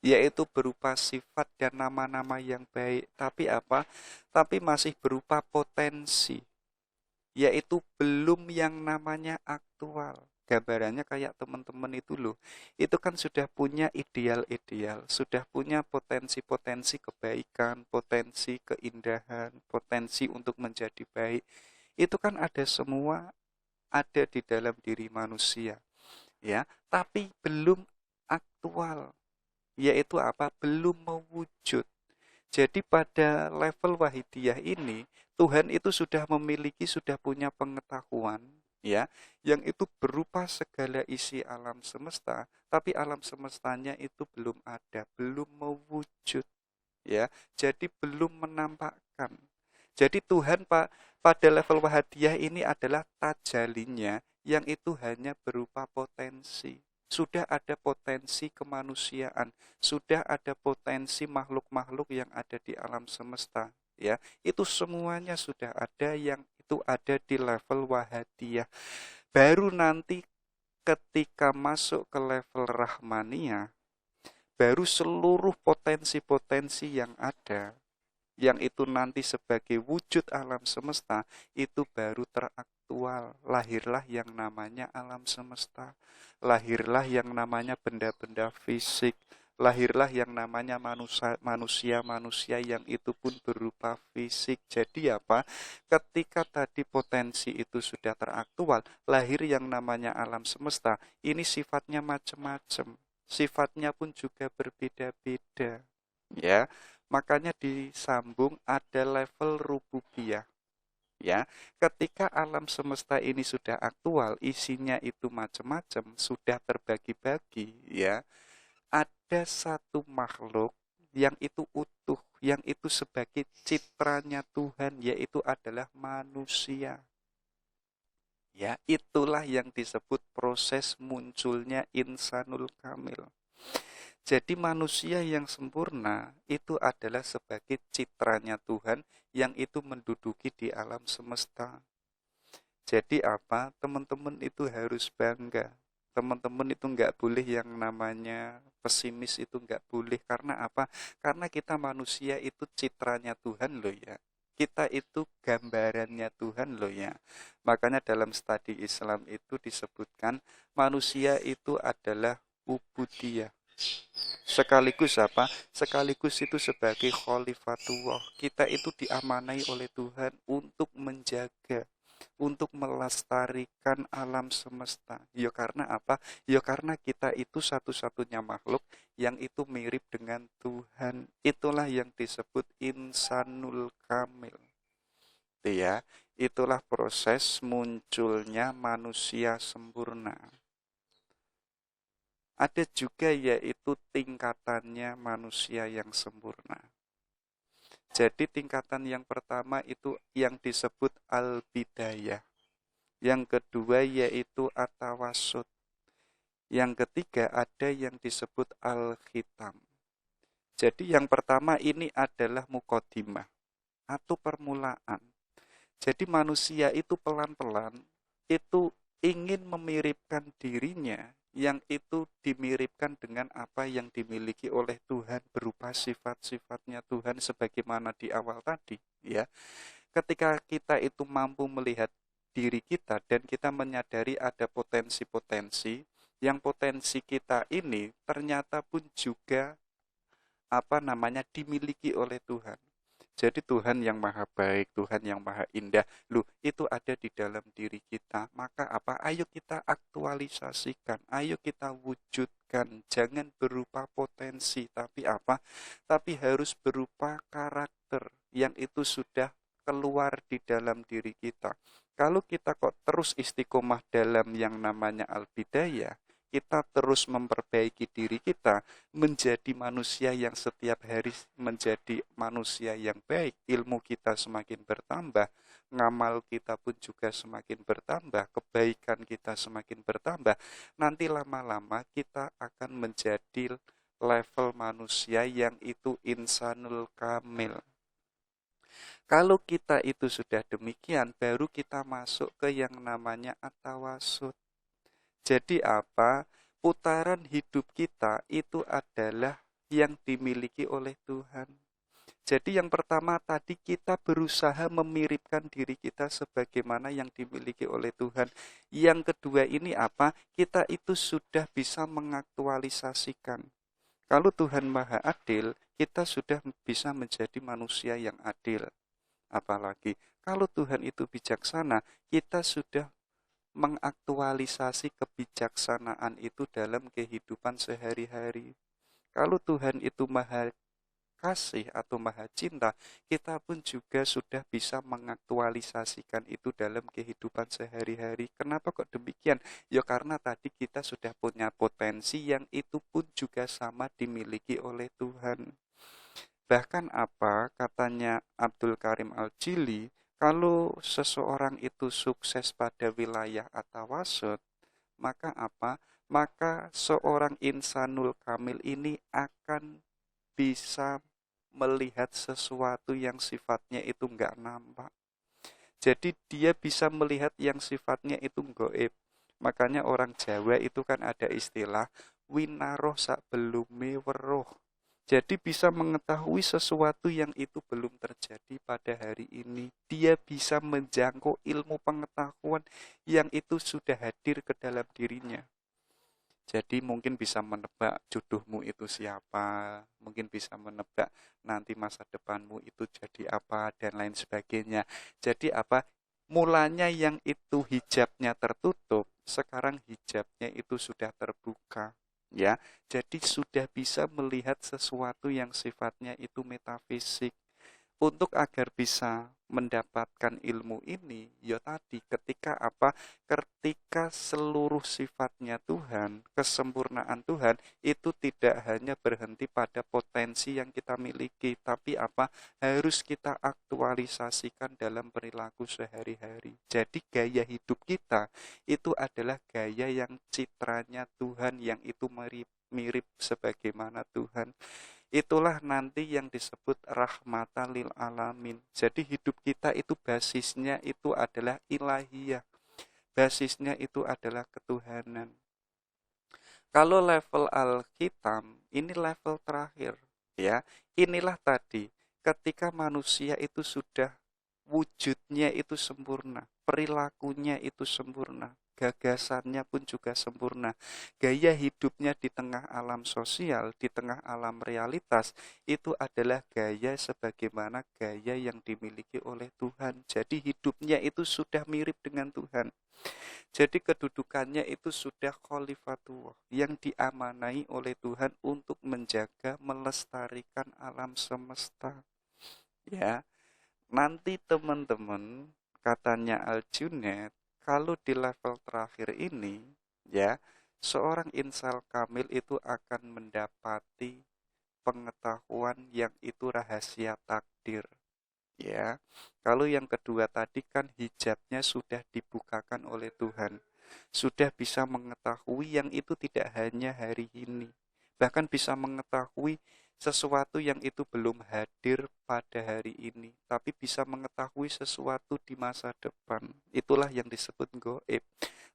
yaitu berupa sifat dan nama-nama yang baik. Tapi apa? Tapi masih berupa potensi, yaitu belum yang namanya aktual. Gambarannya kayak teman-teman itu loh, itu kan sudah punya ideal-ideal, sudah punya potensi-potensi kebaikan, potensi keindahan, potensi untuk menjadi baik. Itu kan ada semua, ada di dalam diri manusia, ya, tapi belum aktual, yaitu apa? Belum mewujud. Jadi pada level wahidiyah ini, Tuhan itu sudah memiliki, sudah punya pengetahuan, ya, yang itu berupa segala isi alam semesta, tapi alam semestanya itu belum ada, belum mewujud, ya. Jadi belum menampakkan. Jadi Tuhan pada level wahidiyah ini adalah tajalinya yang itu hanya berupa potensi. Sudah ada potensi kemanusiaan, sudah ada potensi makhluk-makhluk yang ada di alam semesta, ya. Itu semuanya sudah ada, yang itu ada di level wahadiyah. Baru nanti ketika masuk ke level rahmaniyah, baru seluruh potensi-potensi yang ada, yang itu nanti sebagai wujud alam semesta, itu baru teraktual. Lahirlah yang namanya alam semesta, lahirlah yang namanya benda-benda fisik, lahirlah yang namanya manusia-manusia yang itu pun berupa fisik. Jadi apa? Ketika tadi potensi itu sudah teraktual, lahir yang namanya alam semesta, ini sifatnya macam-macam, sifatnya pun juga berbeda-beda, ya. Makanya disambung ada level rububiyah, ya. Ketika alam semesta ini sudah aktual, isinya itu macam-macam, sudah terbagi-bagi, ya. Ada satu makhluk yang itu utuh, yang itu sebagai citranya Tuhan, yaitu adalah manusia. Ya, itulah yang disebut proses munculnya insanul kamil. Jadi manusia yang sempurna itu adalah sebagai citranya Tuhan yang itu menduduki di alam semesta. Jadi apa? Teman-teman itu harus bangga. Teman-teman itu nggak boleh yang namanya pesimis, itu nggak boleh. Karena apa? Karena kita manusia itu citranya Tuhan loh ya. Kita itu gambarannya Tuhan loh ya. Makanya dalam studi Islam itu disebutkan manusia itu adalah ubudiyah. Sekaligus apa? Sekaligus itu sebagai khalifatullah. Kita itu diamanai oleh Tuhan untuk menjaga, untuk melestarikan alam semesta. Ya karena apa? Ya karena kita itu satu-satunya makhluk yang itu mirip dengan Tuhan. Itulah yang disebut insanul kamil. Ya, itulah proses munculnya manusia sempurna. Ada juga yaitu tingkatannya manusia yang sempurna. Jadi tingkatan yang pertama itu yang disebut al-bidayah. Yang kedua yaitu at-tawassut. Yang ketiga ada yang disebut al-khitam. Jadi yang pertama ini adalah muqaddimah atau permulaan. Jadi manusia itu pelan-pelan itu ingin memiripkan dirinya yang itu dimiripkan dengan apa yang dimiliki oleh Tuhan berupa sifat-sifatnya Tuhan sebagaimana di awal tadi, ya. Ketika kita itu mampu melihat diri kita dan kita menyadari ada potensi-potensi, yang potensi kita ini ternyata pun juga dimiliki oleh Tuhan. Jadi Tuhan yang maha baik, Tuhan yang maha indah, loh itu ada di dalam diri kita. Maka apa? Ayo kita aktualisasikan, ayo kita wujudkan. Jangan berupa potensi, tapi apa? Tapi harus berupa karakter yang itu sudah keluar di dalam diri kita. Kalau kita kok terus istiqomah dalam yang namanya al-bidayah, kita terus memperbaiki diri kita, menjadi manusia yang setiap hari menjadi manusia yang baik, ilmu kita semakin bertambah, ngamal kita pun juga semakin bertambah, kebaikan kita semakin bertambah. Nanti lama-lama kita akan menjadi level manusia yang itu insanul kamil. Kalau kita itu sudah demikian, baru kita masuk ke yang namanya at-tawasud. Jadi apa? Putaran hidup kita itu adalah yang dimiliki oleh Tuhan. Jadi yang pertama tadi kita berusaha memiripkan diri kita sebagaimana yang dimiliki oleh Tuhan. Yang kedua ini apa? Kita itu sudah bisa mengaktualisasikan. Kalau Tuhan Maha Adil, kita sudah bisa menjadi manusia yang adil. Apalagi kalau Tuhan itu bijaksana, kita sudah mengaktualisasi kebijaksanaan itu dalam kehidupan sehari-hari. Kalau Tuhan itu maha kasih atau maha cinta, kita pun juga sudah bisa mengaktualisasikan itu dalam kehidupan sehari-hari. Kenapa kok demikian? Ya karena tadi kita sudah punya potensi yang itu pun juga sama dimiliki oleh Tuhan. Bahkan apa katanya Abdul Karim Al-Jili, kalau seseorang itu sukses pada wilayah at-tawasud, maka apa? Maka seorang insanul kamil ini akan bisa melihat sesuatu yang sifatnya itu enggak nampak. Jadi dia bisa melihat yang sifatnya itu gaib. Makanya orang Jawa itu kan ada istilah winaroh sak belume weruh. Jadi bisa mengetahui sesuatu yang itu belum terjadi pada hari ini. Dia bisa menjangkau ilmu pengetahuan yang itu sudah hadir ke dalam dirinya. Jadi mungkin bisa menebak jodohmu itu siapa, mungkin bisa menebak nanti masa depanmu itu jadi apa, dan lain sebagainya. Jadi apa, mulanya yang itu hijabnya tertutup, sekarang hijabnya itu sudah terbuka. Ya, jadi sudah bisa melihat sesuatu yang sifatnya itu metafisik. Untuk agar bisa mendapatkan ilmu ini, ya tadi ketika apa? Ketika seluruh sifatnya Tuhan, kesempurnaan Tuhan itu tidak hanya berhenti pada potensi yang kita miliki, tapi apa? Harus kita aktualisasikan dalam perilaku sehari-hari. Jadi gaya hidup kita itu adalah gaya yang citranya Tuhan, yang itu mirip sebagaimana Tuhan. Itulah nanti yang disebut rahmatan lil alamin. Jadi hidup kita itu basisnya itu adalah ilahiyah. Basisnya itu adalah ketuhanan. Kalau level al-khitam, ini level terakhir. Ya, inilah tadi ketika manusia itu sudah wujudnya itu sempurna, perilakunya itu sempurna, gagasannya pun juga sempurna, gaya hidupnya di tengah alam sosial, di tengah alam realitas, itu adalah gaya sebagaimana gaya yang dimiliki oleh Tuhan. Jadi hidupnya itu sudah mirip dengan Tuhan. Jadi kedudukannya itu sudah khalifatullah, yang diamanai oleh Tuhan untuk menjaga, melestarikan alam semesta. Ya, nanti teman-teman, katanya Al-Junaid, kalau di level terakhir ini, ya, seorang insal kamil itu akan mendapati pengetahuan yang itu rahasia takdir. Ya, kalau yang kedua tadi kan hijabnya sudah dibukakan oleh Tuhan, sudah bisa mengetahui yang itu tidak hanya hari ini, bahkan bisa mengetahui sesuatu yang itu belum hadir pada hari ini, tapi bisa mengetahui sesuatu di masa depan. Itulah yang disebut gaib.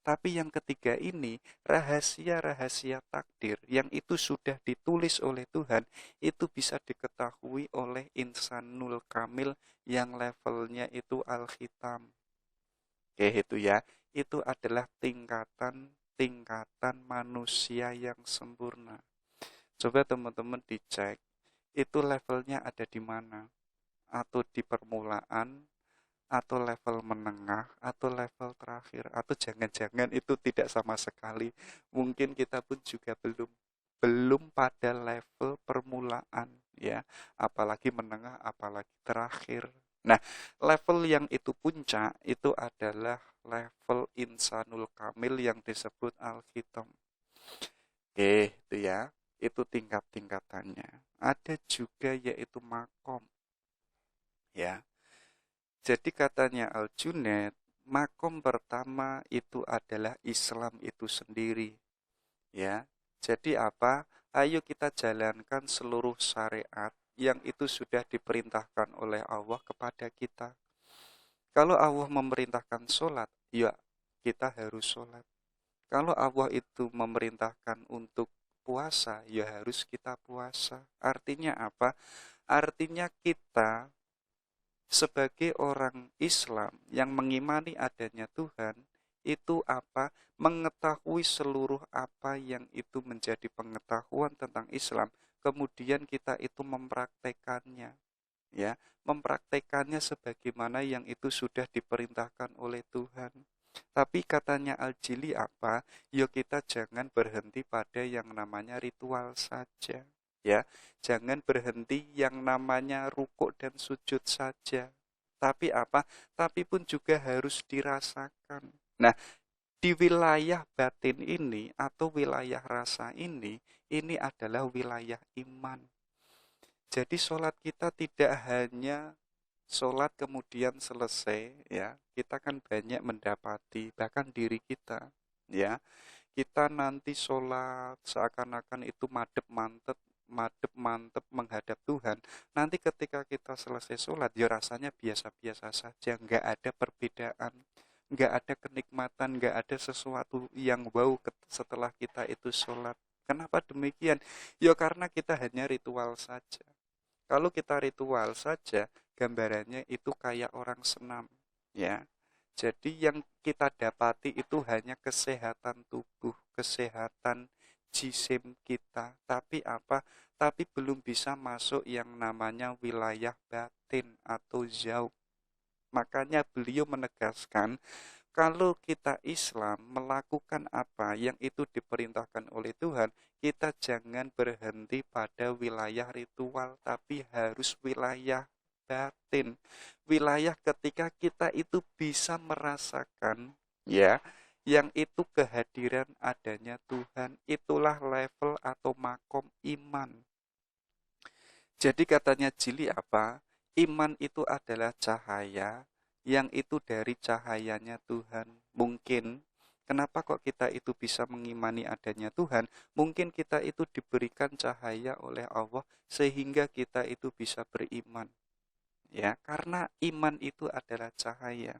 Tapi yang ketiga ini, rahasia-rahasia takdir yang itu sudah ditulis oleh Tuhan, itu bisa diketahui oleh insanul kamil yang levelnya itu al-khitam. Oke, itu ya. Itu adalah tingkatan manusia yang sempurna. Coba teman-teman dicek, itu levelnya ada di mana. atau di permulaan, atau level menengah, atau level terakhir, atau jangan-jangan itu tidak sama sekali. Mungkin kita pun juga belum pada level permulaan, ya, apalagi menengah, apalagi terakhir. Nah, level yang itu puncak itu adalah level insanul kamil yang disebut al-khitam. Oke, itu ya. Itu tingkat-tingkatannya. Ada juga yaitu makom, ya. Jadi katanya Al-Junaid, makom pertama itu adalah Islam itu sendiri, ya. Jadi apa? Ayo kita jalankan seluruh syariat yang itu sudah diperintahkan oleh Allah kepada kita. Kalau Allah memerintahkan sholat, ya kita harus sholat. Kalau Allah itu memerintahkan untuk puasa, ya harus kita puasa. Artinya apa? Artinya kita sebagai orang Islam yang mengimani adanya Tuhan, itu apa? Mengetahui seluruh apa yang itu menjadi pengetahuan tentang Islam, kemudian kita itu mempraktekannya, ya, mempraktekannya sebagaimana yang itu sudah diperintahkan oleh Tuhan. Tapi katanya Al-Jili apa? Yo kita jangan berhenti pada yang namanya ritual saja, ya. Jangan berhenti yang namanya rukuk dan sujud saja. Tapi apa? Tapi pun juga harus dirasakan. Nah, di wilayah batin ini atau wilayah rasa ini adalah wilayah iman. Jadi sholat kita tidak hanya sholat kemudian selesai, ya. Kita kan banyak mendapati, bahkan diri kita, ya. Kita nanti sholat seakan-akan itu madep mantep menghadap Tuhan. Nanti ketika kita selesai sholat, ya rasanya biasa-biasa saja, nggak ada perbedaan, nggak ada kenikmatan, nggak ada sesuatu yang wow setelah kita itu sholat. Kenapa demikian? Ya karena kita hanya ritual saja. Kalau kita ritual saja, gambarannya itu kayak orang senam, ya. Jadi yang kita dapati itu hanya kesehatan tubuh, kesehatan jisim kita. Tapi apa? Tapi belum bisa masuk yang namanya wilayah batin atau jauh. Makanya beliau menegaskan, kalau kita Islam melakukan apa yang itu diperintahkan oleh Tuhan, kita jangan berhenti pada wilayah ritual, tapi harus wilayah batin. Wilayah ketika kita itu bisa merasakan, ya, yang itu kehadiran adanya Tuhan, itulah level atau makom iman. Jadi katanya Jili apa? Iman itu adalah cahaya yang itu dari cahayanya Tuhan. Mungkin kenapa kok kita itu bisa mengimani adanya Tuhan? Mungkin kita itu diberikan cahaya oleh Allah sehingga kita itu bisa beriman. Ya, karena iman itu adalah cahaya.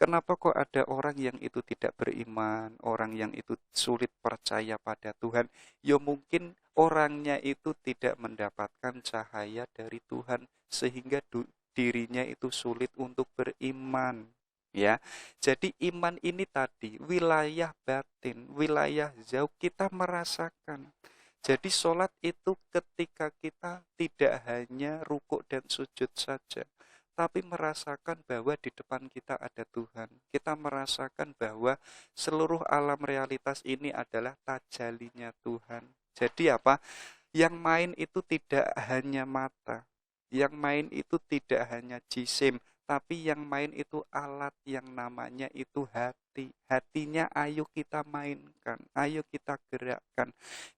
Kenapa kok ada orang yang itu tidak beriman, orang yang itu sulit percaya pada Tuhan? Ya mungkin orangnya itu tidak mendapatkan cahaya dari Tuhan sehingga dirinya itu sulit untuk beriman. Ya, jadi iman ini tadi wilayah batin, wilayah jauh kita merasakan. Jadi sholat itu ketika kita tidak hanya rukuk dan sujud saja, tapi merasakan bahwa di depan kita ada Tuhan. Kita merasakan bahwa seluruh alam realitas ini adalah tajalinya Tuhan. Jadi apa? Yang main itu tidak hanya mata, yang main itu tidak hanya jisim, tapi yang main itu alat yang namanya itu hati. Hatinya ayo kita mainkan, ayo kita gerakkan,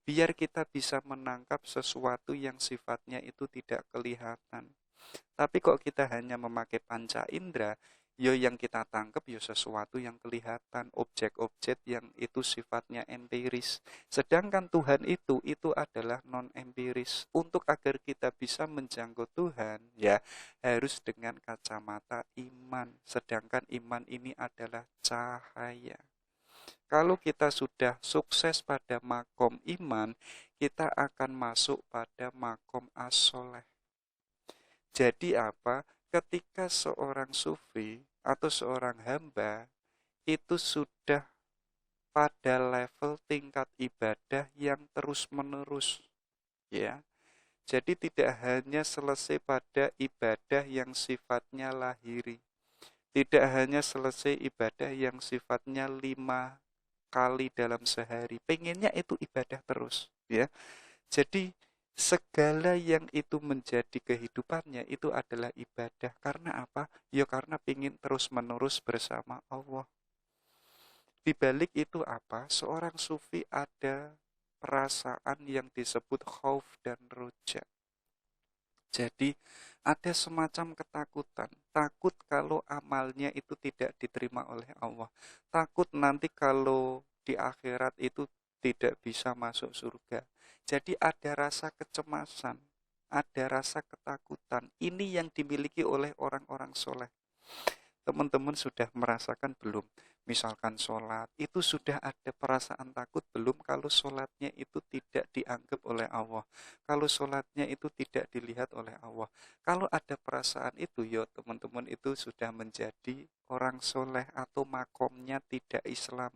biar kita bisa menangkap sesuatu yang sifatnya itu tidak kelihatan. Tapi kok kita hanya memakai panca indera, yo yang kita tangkap yo sesuatu yang kelihatan, objek-objek yang itu sifatnya empiris. Sedangkan Tuhan itu adalah non empiris. Untuk agar kita bisa menjangkau Tuhan, ya harus dengan kacamata iman. Sedangkan iman ini adalah cahaya. Kalau kita sudah sukses pada makom iman, kita akan masuk pada makom as-soleh. Jadi apa? Ketika seorang sufi atau seorang hamba itu sudah pada level tingkat ibadah yang terus-menerus, ya. Jadi tidak hanya selesai pada ibadah yang sifatnya lahiri, tidak hanya selesai ibadah yang sifatnya 5 kali dalam sehari, pengennya itu ibadah terus, ya. Jadi segala yang itu menjadi kehidupannya itu adalah ibadah. Karena apa? Ya karena pengen terus menerus bersama Allah. Di balik itu apa? Seorang sufi ada perasaan yang disebut khauf dan roja. Jadi ada semacam ketakutan. Takut kalau amalnya itu tidak diterima oleh Allah. Takut nanti kalau di akhirat itu tidak bisa masuk surga. Jadi ada rasa kecemasan, ada rasa ketakutan. Ini yang dimiliki oleh orang-orang soleh. Teman-teman sudah merasakan belum? Misalkan sholat, itu sudah ada perasaan takut belum kalau sholatnya itu tidak dianggap oleh Allah. Kalau sholatnya itu tidak dilihat oleh Allah. Kalau ada perasaan itu, ya teman-teman itu sudah menjadi orang soleh atau makomnya tidak Islam.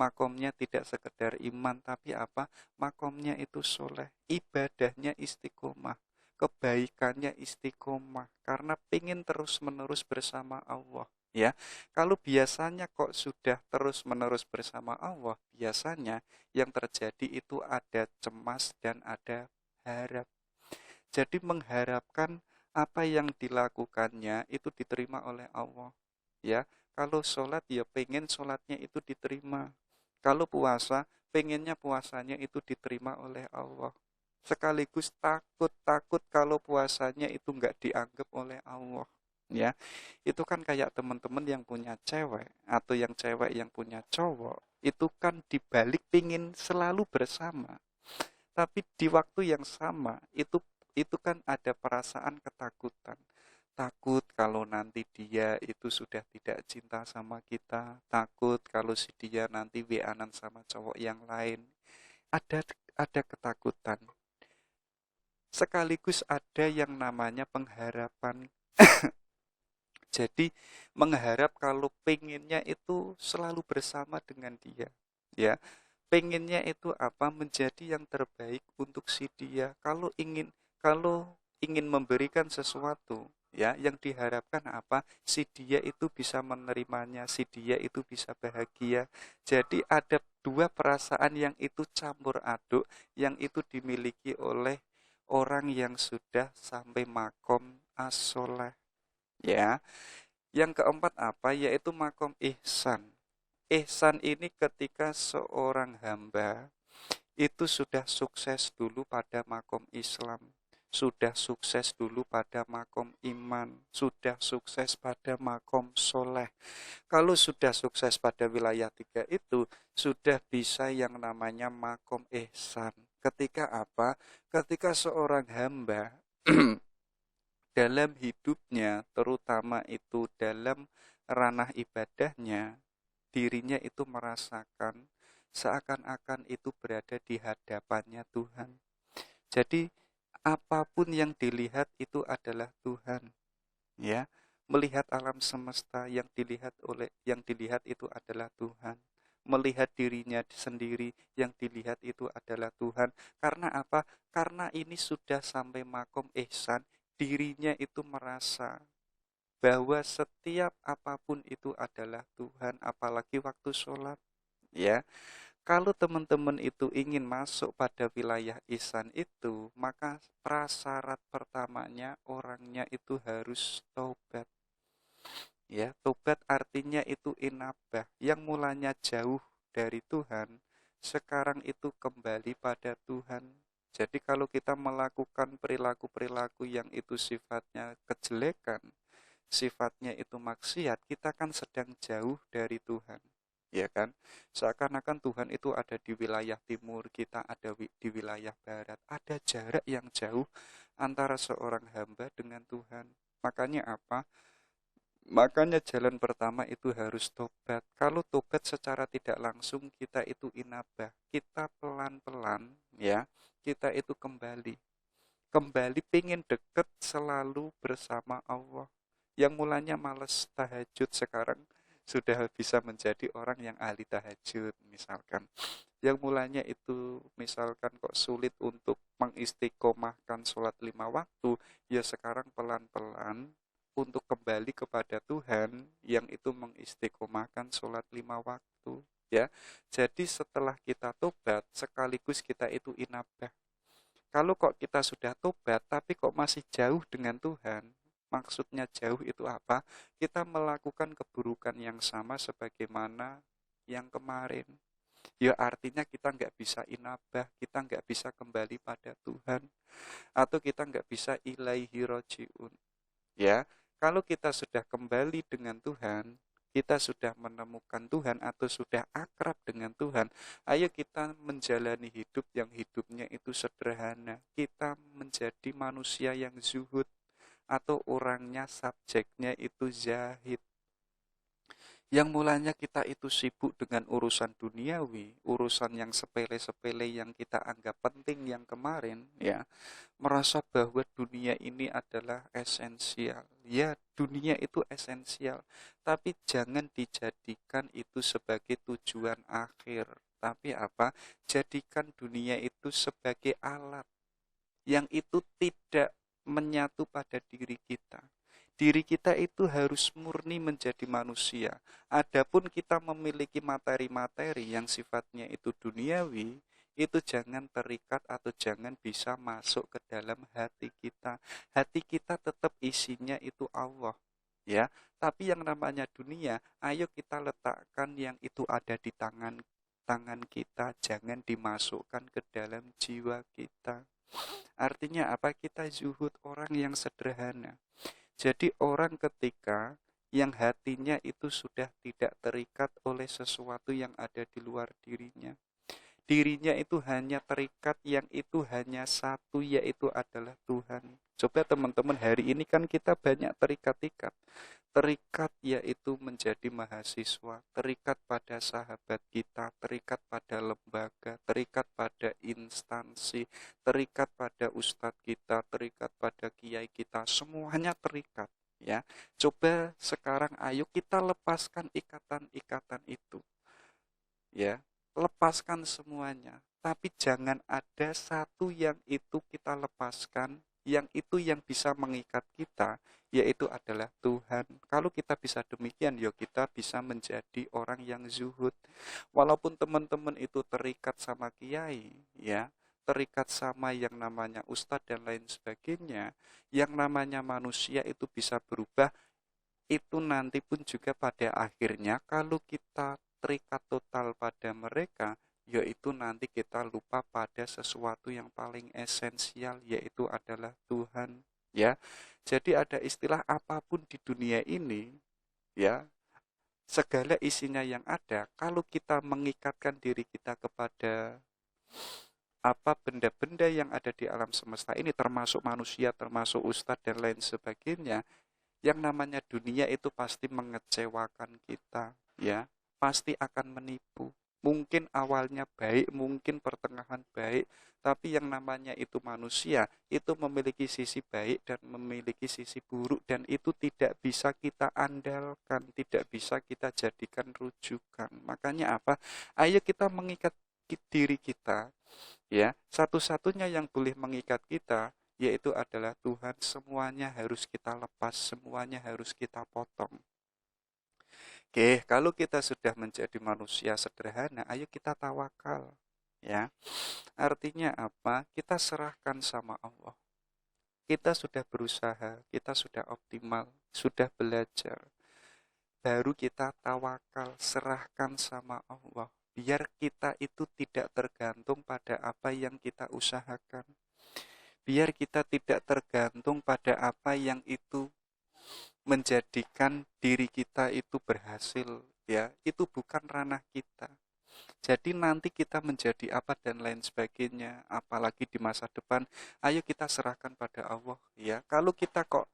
Makomnya tidak sekedar iman, tapi apa? Makomnya itu soleh, ibadahnya istiqomah, kebaikannya istiqomah, karena pengen terus-menerus bersama Allah. Ya, kalau biasanya kok sudah terus-menerus bersama Allah, biasanya yang terjadi itu ada cemas dan ada harap. Jadi mengharapkan apa yang dilakukannya itu diterima oleh Allah. Ya, kalau sholat ya pengen sholatnya itu diterima. Kalau puasa, pengennya puasanya itu diterima oleh Allah. Sekaligus takut kalau puasanya itu nggak dianggap oleh Allah. Ya, itu kan kayak teman-teman yang punya cewek atau yang cewek yang punya cowok, itu kan dibalik pengen selalu bersama. Tapi di waktu yang sama itu kan ada perasaan ketakutan. Takut kalau nanti dia itu sudah tidak cinta sama kita, takut kalau si dia nanti WA-an sama cowok yang lain. Ada ada ketakutan. Sekaligus ada yang namanya pengharapan. Jadi mengharap kalau pengennya itu selalu bersama dengan dia. Ya, pengennya itu apa? Menjadi yang terbaik untuk si dia. Kalau ingin memberikan sesuatu, ya, yang diharapkan apa? Si dia itu bisa menerimanya, si dia itu bisa bahagia. Jadi ada dua perasaan yang itu campur aduk, yang itu dimiliki oleh orang yang sudah sampai makom as-soleh. Ya, yang keempat apa? Yaitu makom ihsan. Ihsan ini ketika seorang hamba itu sudah sukses dulu pada makom Islam, sudah sukses dulu pada makom iman, sudah sukses pada makom soleh. Kalau sudah sukses pada wilayah 3 itu, sudah bisa yang namanya makom ihsan. Ketika apa? Ketika seorang hamba dalam hidupnya, terutama itu dalam ranah ibadahnya, dirinya itu merasakan seakan-akan itu berada di hadapannya Tuhan. Jadi apapun yang dilihat itu adalah Tuhan, ya. Melihat alam semesta yang dilihat itu adalah Tuhan. Melihat dirinya sendiri yang dilihat itu adalah Tuhan. Karena apa? Karena ini sudah sampai makom ihsan, dirinya itu merasa bahwa setiap apapun itu adalah Tuhan, apalagi waktu sholat. Ya, kalau teman-teman itu ingin masuk pada wilayah ihsan itu, maka prasyarat pertamanya orangnya itu harus taubat. Ya, tobat artinya itu inabah, yang mulanya jauh dari Tuhan, sekarang itu kembali pada Tuhan. Jadi kalau kita melakukan perilaku-perilaku yang itu sifatnya kejelekan, sifatnya itu maksiat, kita kan sedang jauh dari Tuhan. Ya kan? Seakan-akan Tuhan itu ada di wilayah timur, kita ada di wilayah barat. Ada jarak yang jauh antara seorang hamba dengan Tuhan. Makanya apa? Makanya jalan pertama itu harus tobat. Kalau tobat secara tidak langsung kita itu inabah. Kita pelan-pelan ya, kita itu kembali. Kembali pengen deket selalu bersama Allah. Yang mulanya males tahajud sekarang sudah bisa menjadi orang yang ahli tahajud misalkan. Yang mulanya itu misalkan kok sulit untuk mengistiqomahkan sholat 5 waktu, ya sekarang pelan-pelan untuk kembali kepada Tuhan yang itu mengistiqomahkan sholat 5 waktu. Ya, jadi setelah kita tobat, sekaligus kita itu inabah. Kalau kok kita sudah tobat, tapi kok masih jauh dengan Tuhan, maksudnya jauh itu apa? Kita melakukan keburukan yang sama sebagaimana yang kemarin. Ya artinya kita nggak bisa inabah, kita nggak bisa kembali pada Tuhan, atau kita nggak bisa ilaihi rojiun. Ya, kalau kita sudah kembali dengan Tuhan, kita sudah menemukan Tuhan atau sudah akrab dengan Tuhan, ayo kita menjalani hidup yang hidupnya itu sederhana. Kita menjadi manusia yang zuhud, atau orangnya subjeknya itu zahid. Yang mulanya kita itu sibuk dengan urusan duniawi, urusan yang sepele-sepele yang kita anggap penting yang kemarin, ya, merasa bahwa dunia ini adalah esensial. Ya, dunia itu esensial, tapi jangan dijadikan itu sebagai tujuan akhir. Tapi apa? Jadikan dunia itu sebagai alat yang itu tidak menyatu pada diri kita. Diri kita itu harus murni menjadi manusia. Adapun kita memiliki materi-materi yang sifatnya itu duniawi, itu jangan terikat atau jangan bisa masuk ke dalam hati kita. Hati kita tetap isinya itu Allah, ya. Tapi yang namanya dunia, ayo kita letakkan yang itu ada di tangan tangan kita, jangan dimasukkan ke dalam jiwa kita. Artinya apa? Kita zuhud, orang yang sederhana. Jadi orang ketika yang hatinya itu sudah tidak terikat oleh sesuatu yang ada di luar dirinya. Dirinya itu hanya terikat yang itu hanya satu, yaitu adalah Tuhan. Coba teman-teman, hari ini kan kita banyak terikat-ikat. Terikat yaitu menjadi mahasiswa, terikat pada sahabat kita, terikat pada lembaga, terikat pada instansi, terikat pada ustadz kita, terikat pada kiai kita, semuanya terikat. Ya, coba sekarang ayo kita lepaskan ikatan-ikatan itu. Ya, lepaskan semuanya. Tapi jangan ada satu yang itu kita lepaskan, yang itu yang bisa mengikat kita, yaitu adalah Tuhan. Kalau kita bisa demikian, ya kita bisa menjadi orang yang zuhud. Walaupun teman-teman itu terikat sama kiai, ya, terikat sama yang namanya ustadz dan lain sebagainya, yang namanya manusia itu bisa berubah, itu nanti pun juga pada akhirnya kalau kita terikat total pada mereka, yaitu nanti kita lupa pada sesuatu yang paling esensial, yaitu adalah Tuhan. Ya, jadi ada istilah apapun di dunia ini, ya, segala isinya yang ada, kalau kita mengikatkan diri kita kepada apa benda-benda yang ada di alam semesta ini, termasuk manusia, termasuk ustadz dan lain sebagainya, yang namanya dunia itu pasti mengecewakan kita, ya, pasti akan menipu. Mungkin awalnya baik, mungkin pertengahan baik, tapi yang namanya itu manusia, itu memiliki sisi baik dan memiliki sisi buruk, dan itu tidak bisa kita andalkan, tidak bisa kita jadikan rujukan. Makanya apa? Ayo kita mengikat diri kita, ya. Satu-satunya yang boleh mengikat kita yaitu adalah Tuhan. Semuanya harus kita lepas, semuanya harus kita potong. Oke, kalau kita sudah menjadi manusia sederhana, ayo kita tawakal, ya. Artinya apa? Kita serahkan sama Allah. Kita sudah berusaha, kita sudah optimal, sudah belajar. Baru kita tawakal, serahkan sama Allah. Biar kita itu tidak tergantung pada apa yang kita usahakan. Biar kita tidak tergantung pada apa yang itu menjadikan diri kita itu berhasil, ya. Itu bukan ranah kita. Jadi nanti kita menjadi apa dan lain sebagainya, apalagi di masa depan, ayo kita serahkan pada Allah, ya. Kalau kita kok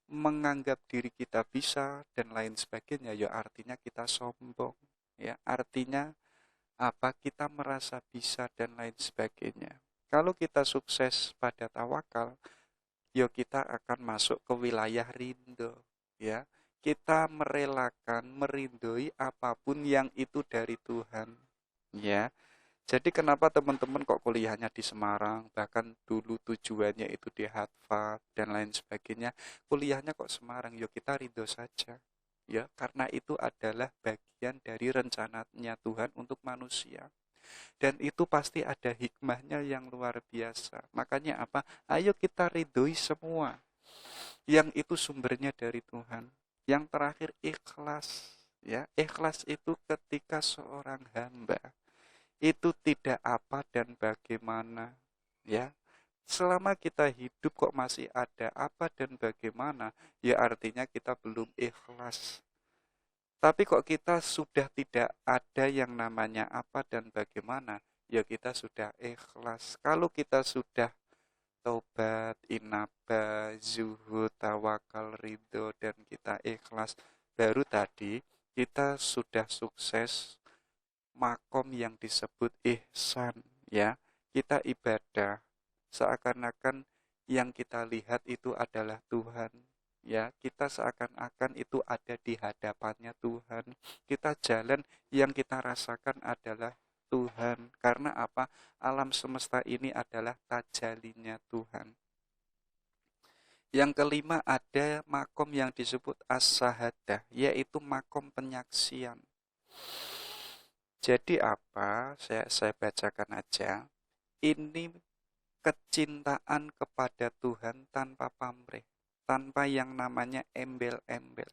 menganggap diri kita bisa dan lain sebagainya, ya artinya kita sombong, ya. Artinya apa? Kita merasa bisa dan lain sebagainya. Kalau kita sukses pada tawakal, ya kita akan masuk ke wilayah ridho, ya. Kita merelakan, merindoi apapun yang itu dari Tuhan, ya. Jadi kenapa teman-teman kok kuliahnya di Semarang, bahkan dulu tujuannya itu di Harvard dan lain sebagainya, kuliahnya kok Semarang, ya kita ridho saja. Ya, karena itu adalah bagian dari rencananya Tuhan untuk manusia. Dan itu pasti ada hikmahnya yang luar biasa. Makanya apa? Ayo kita ridhoi semua. Yang itu sumbernya dari Tuhan. Yang terakhir ikhlas. Ya, ikhlas itu ketika seorang hamba itu tidak apa dan bagaimana, ya. Selama kita hidup kok masih ada apa dan bagaimana, ya artinya kita belum ikhlas. Tapi kok kita sudah tidak ada yang namanya apa dan bagaimana, ya kita sudah ikhlas. Kalau kita sudah taubat, inabah, zuhud, tawakal, ridho, dan kita ikhlas, baru tadi kita sudah sukses makom yang disebut ihsan, ya. Kita ibadah seakan-akan yang kita lihat itu adalah Tuhan, ya. Kita seakan-akan itu ada di hadapannya Tuhan. Kita jalan yang kita rasakan adalah Tuhan. Karena apa? Alam semesta ini adalah tajalinya Tuhan. Yang kelima ada makom yang disebut as-sahadah, yaitu makom penyaksian. Jadi apa? Saya bacakan aja. Ini kecintaan kepada Tuhan tanpa pamrih, tanpa yang namanya embel-embel.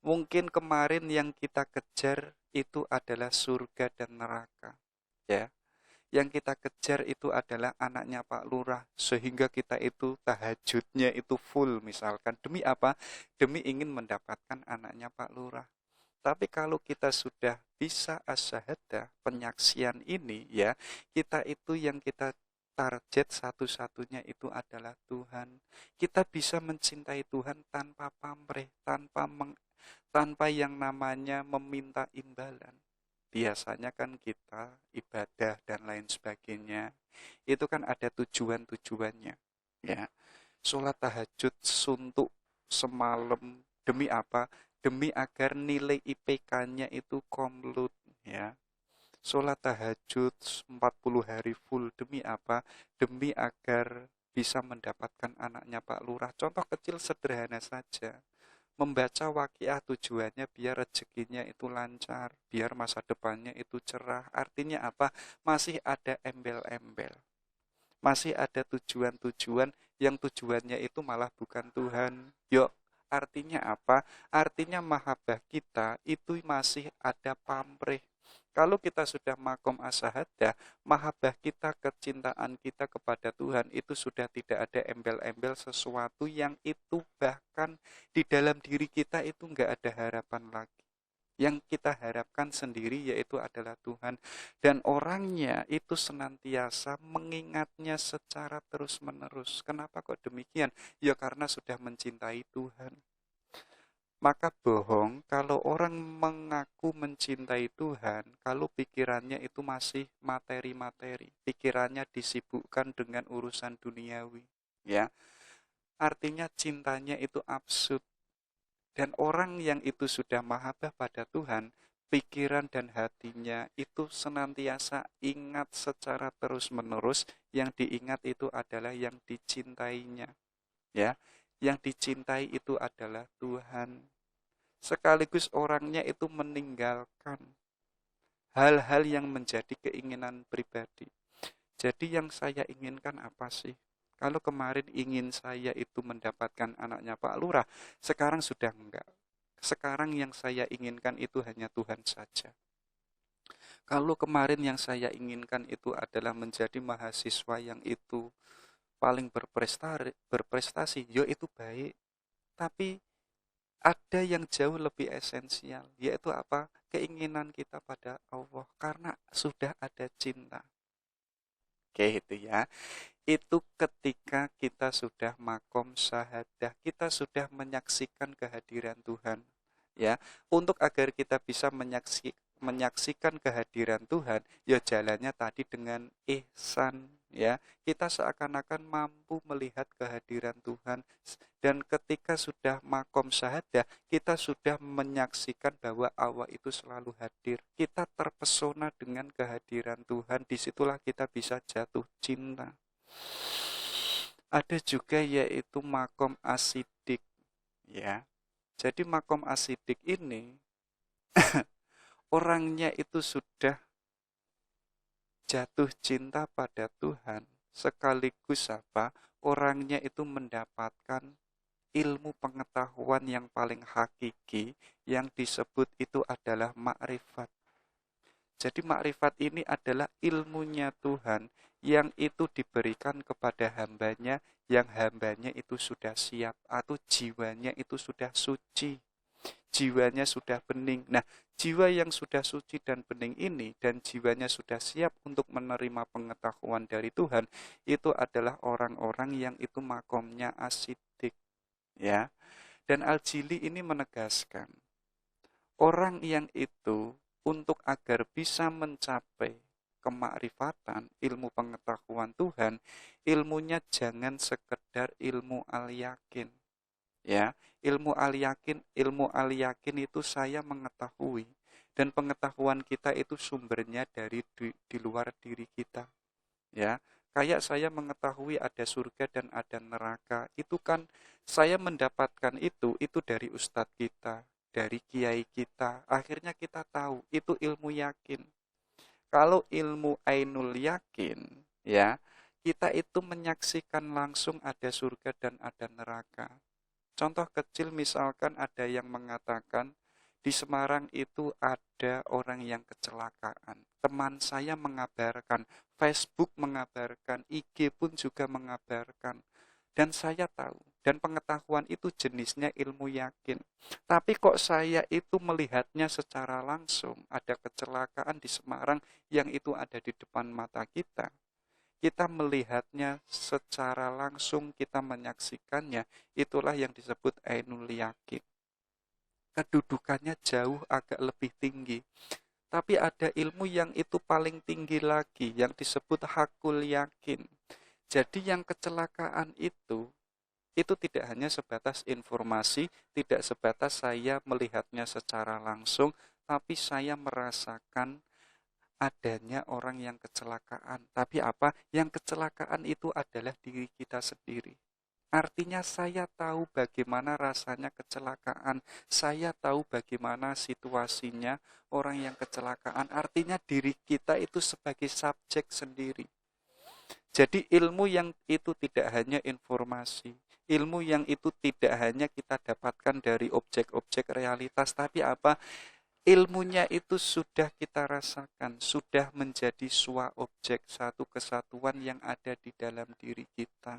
Mungkin kemarin yang kita kejar itu adalah surga dan neraka, ya. Yang kita kejar itu adalah anaknya Pak Lurah, sehingga kita itu tahajudnya itu full misalkan. Demi apa? Demi ingin mendapatkan anaknya Pak Lurah. Tapi kalau kita sudah bisa asyahadah, penyaksian ini, ya, kita itu yang kita target satu-satunya itu adalah Tuhan. Kita bisa mencintai Tuhan tanpa pamrih, tanpa yang namanya meminta imbalan. Biasanya kan kita ibadah dan lain sebagainya, itu kan ada tujuan-tujuannya, ya. Sholat tahajud suntuk semalam demi apa? Demi agar nilai IPK-nya itu komlut, ya. Sholat tahajud 40 hari full demi apa? Demi agar bisa mendapatkan anaknya Pak Lurah. Contoh kecil sederhana saja. Membaca waqiah tujuannya biar rezekinya itu lancar, biar masa depannya itu cerah. Artinya apa? Masih ada embel-embel. Masih ada tujuan-tujuan yang tujuannya itu malah bukan Tuhan. Yuk, artinya apa? Artinya mahabbah kita itu masih ada pamrih. Kalau kita sudah makom asahadah, mahabbah kita, kecintaan kita kepada Tuhan itu sudah tidak ada embel-embel sesuatu yang itu bahkan di dalam diri kita itu enggak ada harapan lagi. Yang kita harapkan sendiri yaitu adalah Tuhan. Dan orangnya itu senantiasa mengingatnya secara terus-menerus. Kenapa kok demikian? Ya karena sudah mencintai Tuhan. Maka bohong kalau orang mengaku mencintai Tuhan, kalau pikirannya itu masih materi-materi, pikirannya disibukkan dengan urusan duniawi, ya. Artinya cintanya itu absurd. Dan orang yang itu sudah mahabbah pada Tuhan, pikiran dan hatinya itu senantiasa ingat secara terus-menerus, yang diingat itu adalah yang dicintainya, ya. Yang dicintai itu adalah Tuhan. Sekaligus orangnya itu meninggalkan hal-hal yang menjadi keinginan pribadi. Jadi yang saya inginkan apa sih? Kalau kemarin ingin saya itu mendapatkan anaknya Pak Lurah, sekarang sudah enggak. Sekarang yang saya inginkan itu hanya Tuhan saja. Kalau kemarin yang saya inginkan itu adalah menjadi mahasiswa yang itu paling berprestasi, yo itu baik. Tapi ada yang jauh lebih esensial, yaitu apa? Keinginan kita pada Allah, karena sudah ada cinta. Oke, itu ya. Itu ketika kita sudah makom syahadah, kita sudah menyaksikan kehadiran Tuhan. Ya, untuk agar kita bisa menyaksikan kehadiran Tuhan, ya jalannya tadi dengan ihsan, ya. Kita seakan-akan mampu melihat kehadiran Tuhan, dan ketika sudah makom syahadah, kita sudah menyaksikan bahwa Allah itu selalu hadir. Kita terpesona dengan kehadiran Tuhan, disitulah kita bisa jatuh cinta. Ada juga yaitu makom asidik, ya. Jadi makom asidik ini orangnya itu sudah jatuh cinta pada Tuhan, sekaligus apa? Orangnya itu mendapatkan ilmu pengetahuan yang paling hakiki, yang disebut itu adalah makrifat. Jadi makrifat ini adalah ilmunya Tuhan yang itu diberikan kepada hambanya, yang hambanya itu sudah siap atau jiwanya itu sudah suci. Jiwanya sudah bening. Nah, jiwa yang sudah suci dan bening ini dan jiwanya sudah siap untuk menerima pengetahuan dari Tuhan, itu adalah orang-orang yang itu makomnya asidik, ya. Dan Al-Jili ini menegaskan, orang yang itu untuk agar bisa mencapai kemakrifatan, ilmu pengetahuan Tuhan, ilmunya jangan sekedar ilmu al-yakin. Ya, ilmu al-yakin itu saya mengetahui, dan pengetahuan kita itu sumbernya dari di luar diri kita. Ya, kayak saya mengetahui ada surga dan ada neraka, itu kan saya mendapatkan itu dari ustadz kita, dari kiai kita. Akhirnya kita tahu itu ilmu yakin. Kalau ilmu ainul yakin, ya, kita itu menyaksikan langsung ada surga dan ada neraka. Contoh kecil, misalkan ada yang mengatakan di Semarang itu ada orang yang kecelakaan. Teman saya mengabarkan, Facebook mengabarkan, IG pun juga mengabarkan. Dan saya tahu, dan pengetahuan itu jenisnya ilmu yakin. Tapi kok saya itu melihatnya secara langsung, ada kecelakaan di Semarang yang itu ada di depan mata kita. Kita melihatnya secara langsung, kita menyaksikannya, itulah yang disebut ainul yakin. Kedudukannya jauh agak lebih tinggi. Tapi ada ilmu yang itu paling tinggi lagi, yang disebut hakul yakin. Jadi yang kecelakaan itu tidak hanya sebatas informasi, tidak sebatas saya melihatnya secara langsung, tapi saya merasakan adanya orang yang kecelakaan. Tapi apa? Yang kecelakaan itu adalah diri kita sendiri. Artinya saya tahu bagaimana rasanya kecelakaan. Saya tahu bagaimana situasinya orang yang kecelakaan. Artinya diri kita itu sebagai subjek sendiri. Jadi ilmu yang itu tidak hanya informasi. Ilmu yang itu tidak hanya kita dapatkan dari objek-objek realitas. Tapi apa? Ilmunya itu sudah kita rasakan, sudah menjadi suatu objek, satu kesatuan yang ada di dalam diri kita.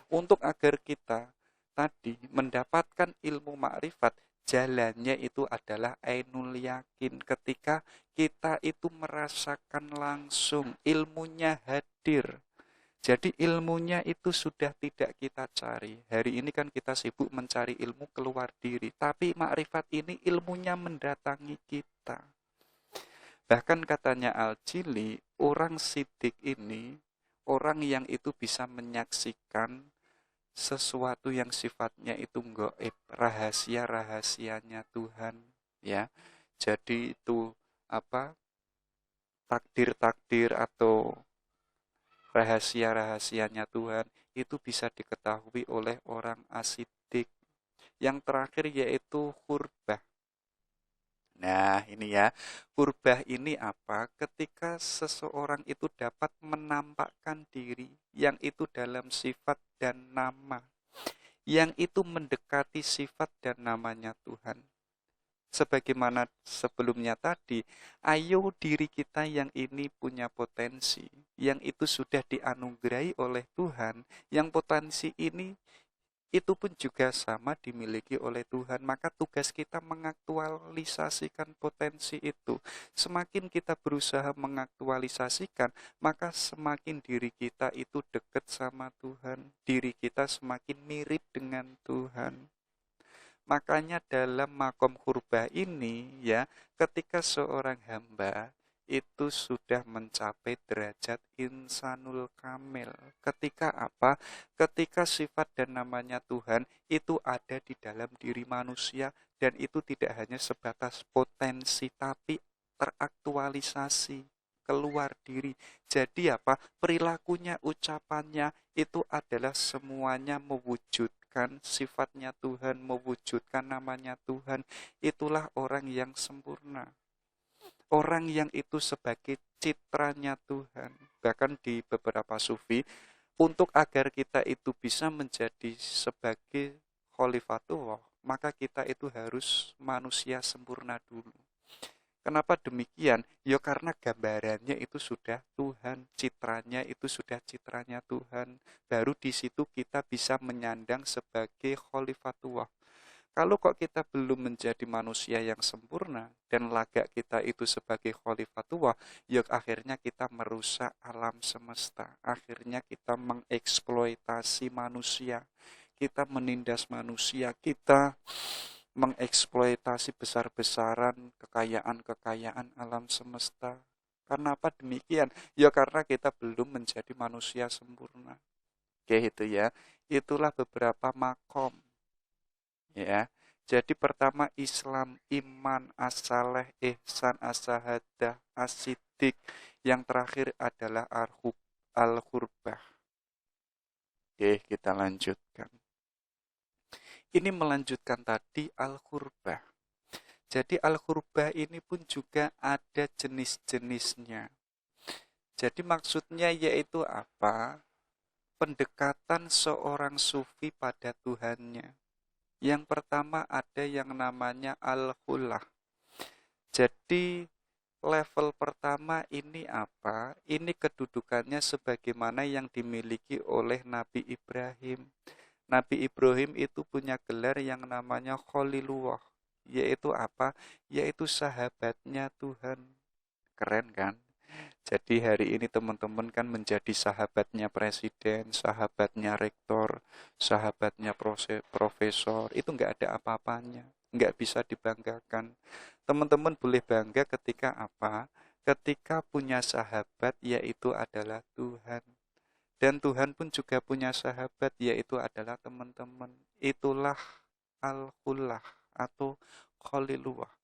Untuk agar kita tadi mendapatkan ilmu makrifat, jalannya itu adalah ainul yakin. Ketika kita itu merasakan langsung, ilmunya hadir. Jadi ilmunya itu sudah tidak kita cari. Hari ini kan kita sibuk mencari ilmu keluar diri. Tapi makrifat ini ilmunya mendatangi kita. Bahkan katanya Al-Jili, orang sidik ini, orang yang itu bisa menyaksikan sesuatu yang sifatnya itu gaib, rahasia-rahasianya Tuhan. Ya, jadi itu apa? Takdir-takdir atau rahasia-rahasianya Tuhan itu bisa diketahui oleh orang asidik. Yang terakhir yaitu hurbah. Nah ini ya, hurbah ini apa? Ketika seseorang itu dapat menampakkan diri yang itu dalam sifat dan nama, yang itu mendekati sifat dan namanya Tuhan. Sebagaimana sebelumnya tadi, ayo diri kita yang ini punya potensi, yang itu sudah dianugerahi oleh Tuhan, yang potensi ini itu pun juga sama dimiliki oleh Tuhan. Maka tugas kita mengaktualisasikan potensi itu. Semakin kita berusaha mengaktualisasikan, maka semakin diri kita itu dekat sama Tuhan. Diri kita semakin mirip dengan Tuhan. Makanya dalam makom kurbah ini ya, ketika seorang hamba itu sudah mencapai derajat insanul kamil. Ketika apa? Ketika sifat dan namanya Tuhan itu ada di dalam diri manusia, dan itu tidak hanya sebatas potensi tapi teraktualisasi keluar diri. Jadi apa? Perilakunya, ucapannya itu adalah semuanya mewujudkan sifatnya Tuhan, mewujudkan namanya Tuhan. Itulah orang yang sempurna. Orang yang itu sebagai citranya Tuhan. Bahkan di beberapa sufi, untuk agar kita itu bisa menjadi sebagai khalifatullah, maka kita itu harus manusia sempurna dulu. Kenapa demikian? Ya karena gambarannya itu sudah Tuhan, citranya itu sudah citranya Tuhan. Baru di situ kita bisa menyandang sebagai khalifatullah. Kalau kok kita belum menjadi manusia yang sempurna dan lagak kita itu sebagai khalifatullah, ya akhirnya kita merusak alam semesta. Akhirnya kita mengeksploitasi manusia. Kita menindas manusia, kita mengeksploitasi besar-besaran kekayaan-kekayaan alam semesta. Karena apa demikian? Ya karena kita belum menjadi manusia sempurna. Oke itu ya. Itulah beberapa makom. Ya. Jadi pertama Islam, iman, as-saleh, ihsan, as-sahadah, as-siddiq. Yang terakhir adalah al-qurbah. Oke, kita lanjutkan. Ini melanjutkan tadi al-qurbah. Jadi al-qurbah ini pun juga ada jenis-jenisnya. Jadi maksudnya yaitu apa? Pendekatan seorang sufi pada Tuhannya. Yang pertama ada yang namanya al-khullah. Jadi level pertama ini apa? Ini kedudukannya sebagaimana yang dimiliki oleh Nabi Ibrahim. Nabi Ibrahim itu punya gelar yang namanya Khalilullah. Yaitu apa? Yaitu sahabatnya Tuhan. Keren kan? Jadi hari ini teman-teman kan menjadi sahabatnya presiden, sahabatnya rektor, sahabatnya profesor. Itu nggak ada apa-apanya. Nggak bisa dibanggakan. Teman-teman boleh bangga ketika apa? Ketika punya sahabat yaitu adalah Tuhan. Dan Tuhan pun juga punya sahabat yaitu adalah teman-teman. Itulah al-khullah atau khalilullah.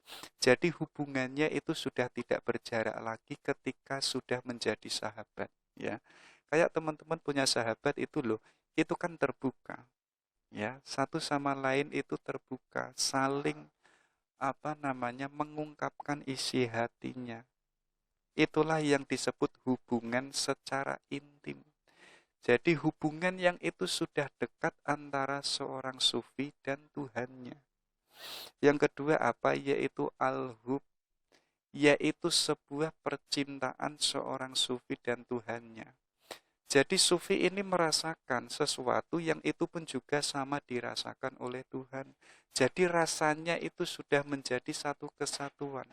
Jadi hubungannya itu sudah tidak berjarak lagi ketika sudah menjadi sahabat, ya. Kayak teman-teman punya sahabat itu loh, itu kan terbuka. Ya, satu sama lain itu terbuka, saling mengungkapkan isi hatinya. Itulah yang disebut hubungan secara intim. Jadi hubungan yang itu sudah dekat antara seorang sufi dan Tuhannya. Yang kedua apa? Yaitu al-hub, yaitu sebuah percintaan seorang sufi dan Tuhannya. Jadi sufi ini merasakan sesuatu yang itu pun juga sama dirasakan oleh Tuhan. Jadi rasanya itu sudah menjadi satu kesatuan.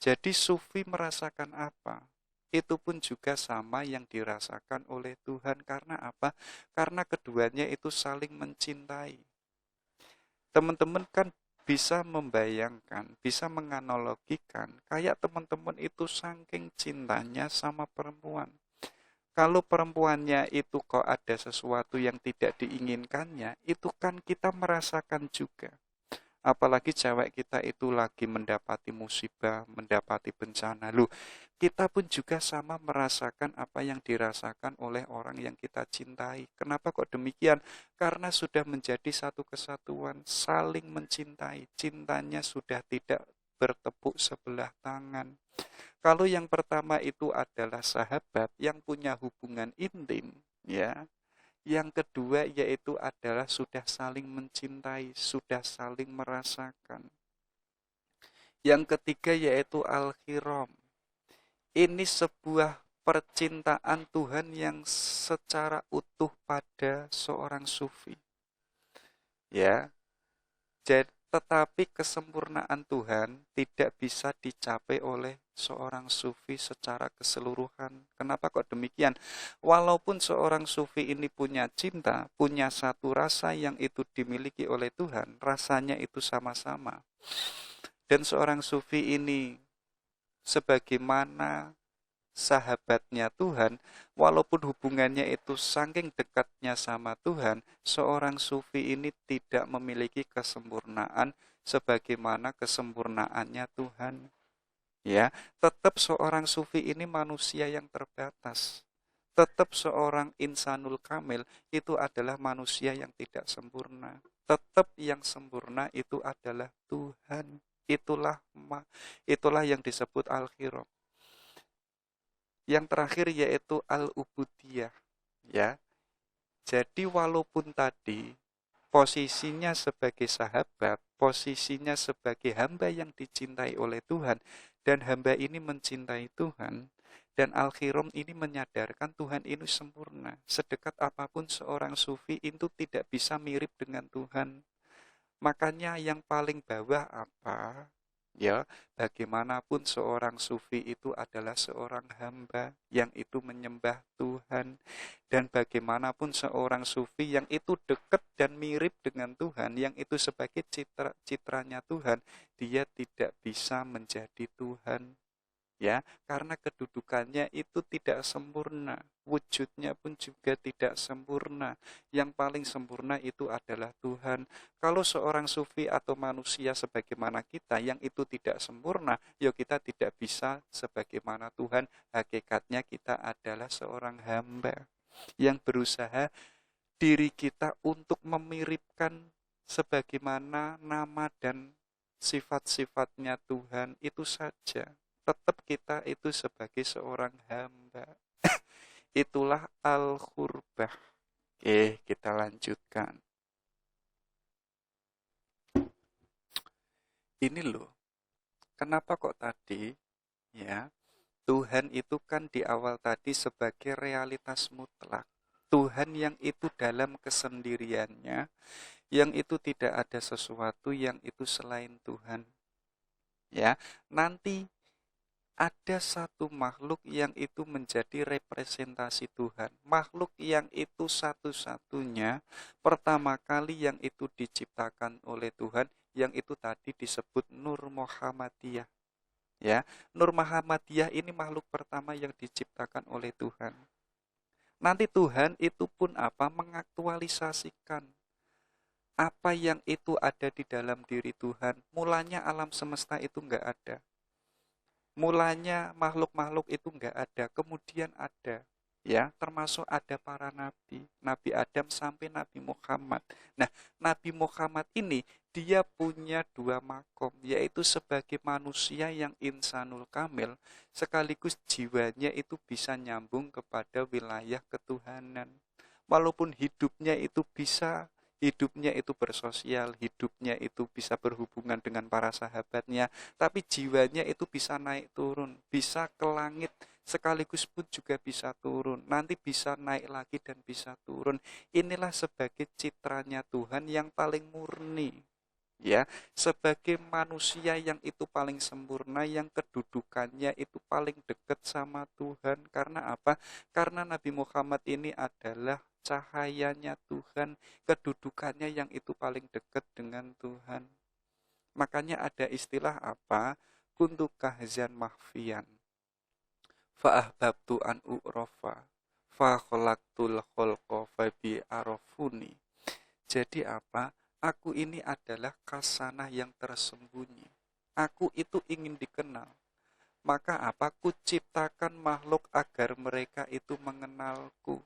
Jadi sufi merasakan apa? Itu pun juga sama yang dirasakan oleh Tuhan. Karena apa? Karena keduanya itu saling mencintai. Teman-teman kan bisa membayangkan, bisa menganalogikan, kayak teman-teman itu saking cintanya sama perempuan. Kalau perempuannya itu kok ada sesuatu yang tidak diinginkannya, itu kan kita merasakan juga. Apalagi cewek kita itu lagi mendapati musibah, mendapati bencana. Loh, kita pun juga sama merasakan apa yang dirasakan oleh orang yang kita cintai. Kenapa kok demikian? Karena sudah menjadi satu kesatuan, saling mencintai. Cintanya sudah tidak bertepuk sebelah tangan. Kalau yang pertama itu adalah sahabat yang punya hubungan intim, ya. Yang kedua yaitu adalah sudah saling mencintai, sudah saling merasakan. Yang ketiga yaitu al-khiram. Ini sebuah percintaan Tuhan yang secara utuh pada seorang sufi. Ya. Tetapi kesempurnaan Tuhan tidak bisa dicapai oleh seorang sufi secara keseluruhan. Kenapa kok demikian? Walaupun seorang sufi ini punya cinta, punya satu rasa yang itu dimiliki oleh Tuhan, rasanya itu sama-sama. Dan seorang sufi ini sebagaimana sahabatnya Tuhan, walaupun hubungannya itu saking dekatnya sama Tuhan, seorang sufi ini tidak memiliki kesempurnaan sebagaimana kesempurnaannya Tuhan. Ya, tetap seorang sufi ini manusia yang terbatas. Tetap seorang insanul kamil itu adalah manusia yang tidak sempurna. Tetap yang sempurna itu adalah Tuhan. Itulah yang disebut al-khiram. Yang terakhir yaitu al-ubudiyah, ya. Jadi walaupun tadi posisinya sebagai sahabat, posisinya sebagai hamba yang dicintai oleh Tuhan, dan hamba ini mencintai Tuhan, dan al-khiram ini menyadarkan Tuhan ini sempurna. Sedekat apapun seorang sufi itu tidak bisa mirip dengan Tuhan. Makanya yang paling bawah apa? Ya, bagaimanapun seorang sufi itu adalah seorang hamba yang itu menyembah Tuhan. Dan bagaimanapun seorang sufi yang itu dekat dan mirip dengan Tuhan, yang itu sebagai citranya Tuhan, dia tidak bisa menjadi Tuhan. Ya, karena kedudukannya itu tidak sempurna, wujudnya pun juga tidak sempurna. Yang paling sempurna itu adalah Tuhan. Kalau seorang sufi atau manusia sebagaimana kita yang itu tidak sempurna, ya kita tidak bisa sebagaimana Tuhan. Hakikatnya kita adalah seorang hamba yang berusaha diri kita untuk memiripkan sebagaimana nama dan sifat-sifatnya Tuhan itu saja. Tetap kita itu sebagai seorang hamba. Itulah al-khurbah. Oke, kita lanjutkan. Ini loh, kenapa kok tadi, ya, Tuhan itu kan di awal tadi sebagai realitas mutlak. Tuhan yang itu dalam kesendiriannya, yang itu tidak ada sesuatu yang itu selain Tuhan. Ya, nanti ada satu makhluk yang itu menjadi representasi Tuhan. Makhluk yang itu satu-satunya pertama kali yang itu diciptakan oleh Tuhan, yang itu tadi disebut Nur Muhammadiyah. Ya, Nur Muhammadiyah ini makhluk pertama yang diciptakan oleh Tuhan. Nanti Tuhan itu pun apa? Mengaktualisasikan apa yang itu ada di dalam diri Tuhan. Mulanya alam semesta itu enggak ada. Mulanya makhluk-makhluk itu enggak ada, kemudian ada, ya, termasuk ada para nabi, Nabi Adam sampai Nabi Muhammad. Nah, Nabi Muhammad ini dia punya dua makom, yaitu sebagai manusia yang insanul kamil, sekaligus jiwanya itu bisa nyambung kepada wilayah ketuhanan. Walaupun hidupnya itu bersosial, hidupnya itu bisa berhubungan dengan para sahabatnya, tapi jiwanya itu bisa naik turun, bisa ke langit, sekaligus pun juga bisa turun, nanti bisa naik lagi dan bisa turun. Inilah sebagai citranya Tuhan yang paling murni. Ya, sebagai manusia yang itu paling sempurna, yang kedudukannya itu paling dekat sama Tuhan. Karena apa? Karena Nabi Muhammad ini adalah cahayanya Tuhan, kedudukannya yang itu paling dekat dengan Tuhan. Makanya ada istilah apa? Kuntu kahzan mahfiyan, fa'ahbabtu an u'rofa, fa'kholaktul kholqa fabi arafuni. Jadi apa? Aku ini adalah kasanah yang tersembunyi. Aku itu ingin dikenal. Maka apa? Kuciptakan makhluk agar mereka itu mengenalku.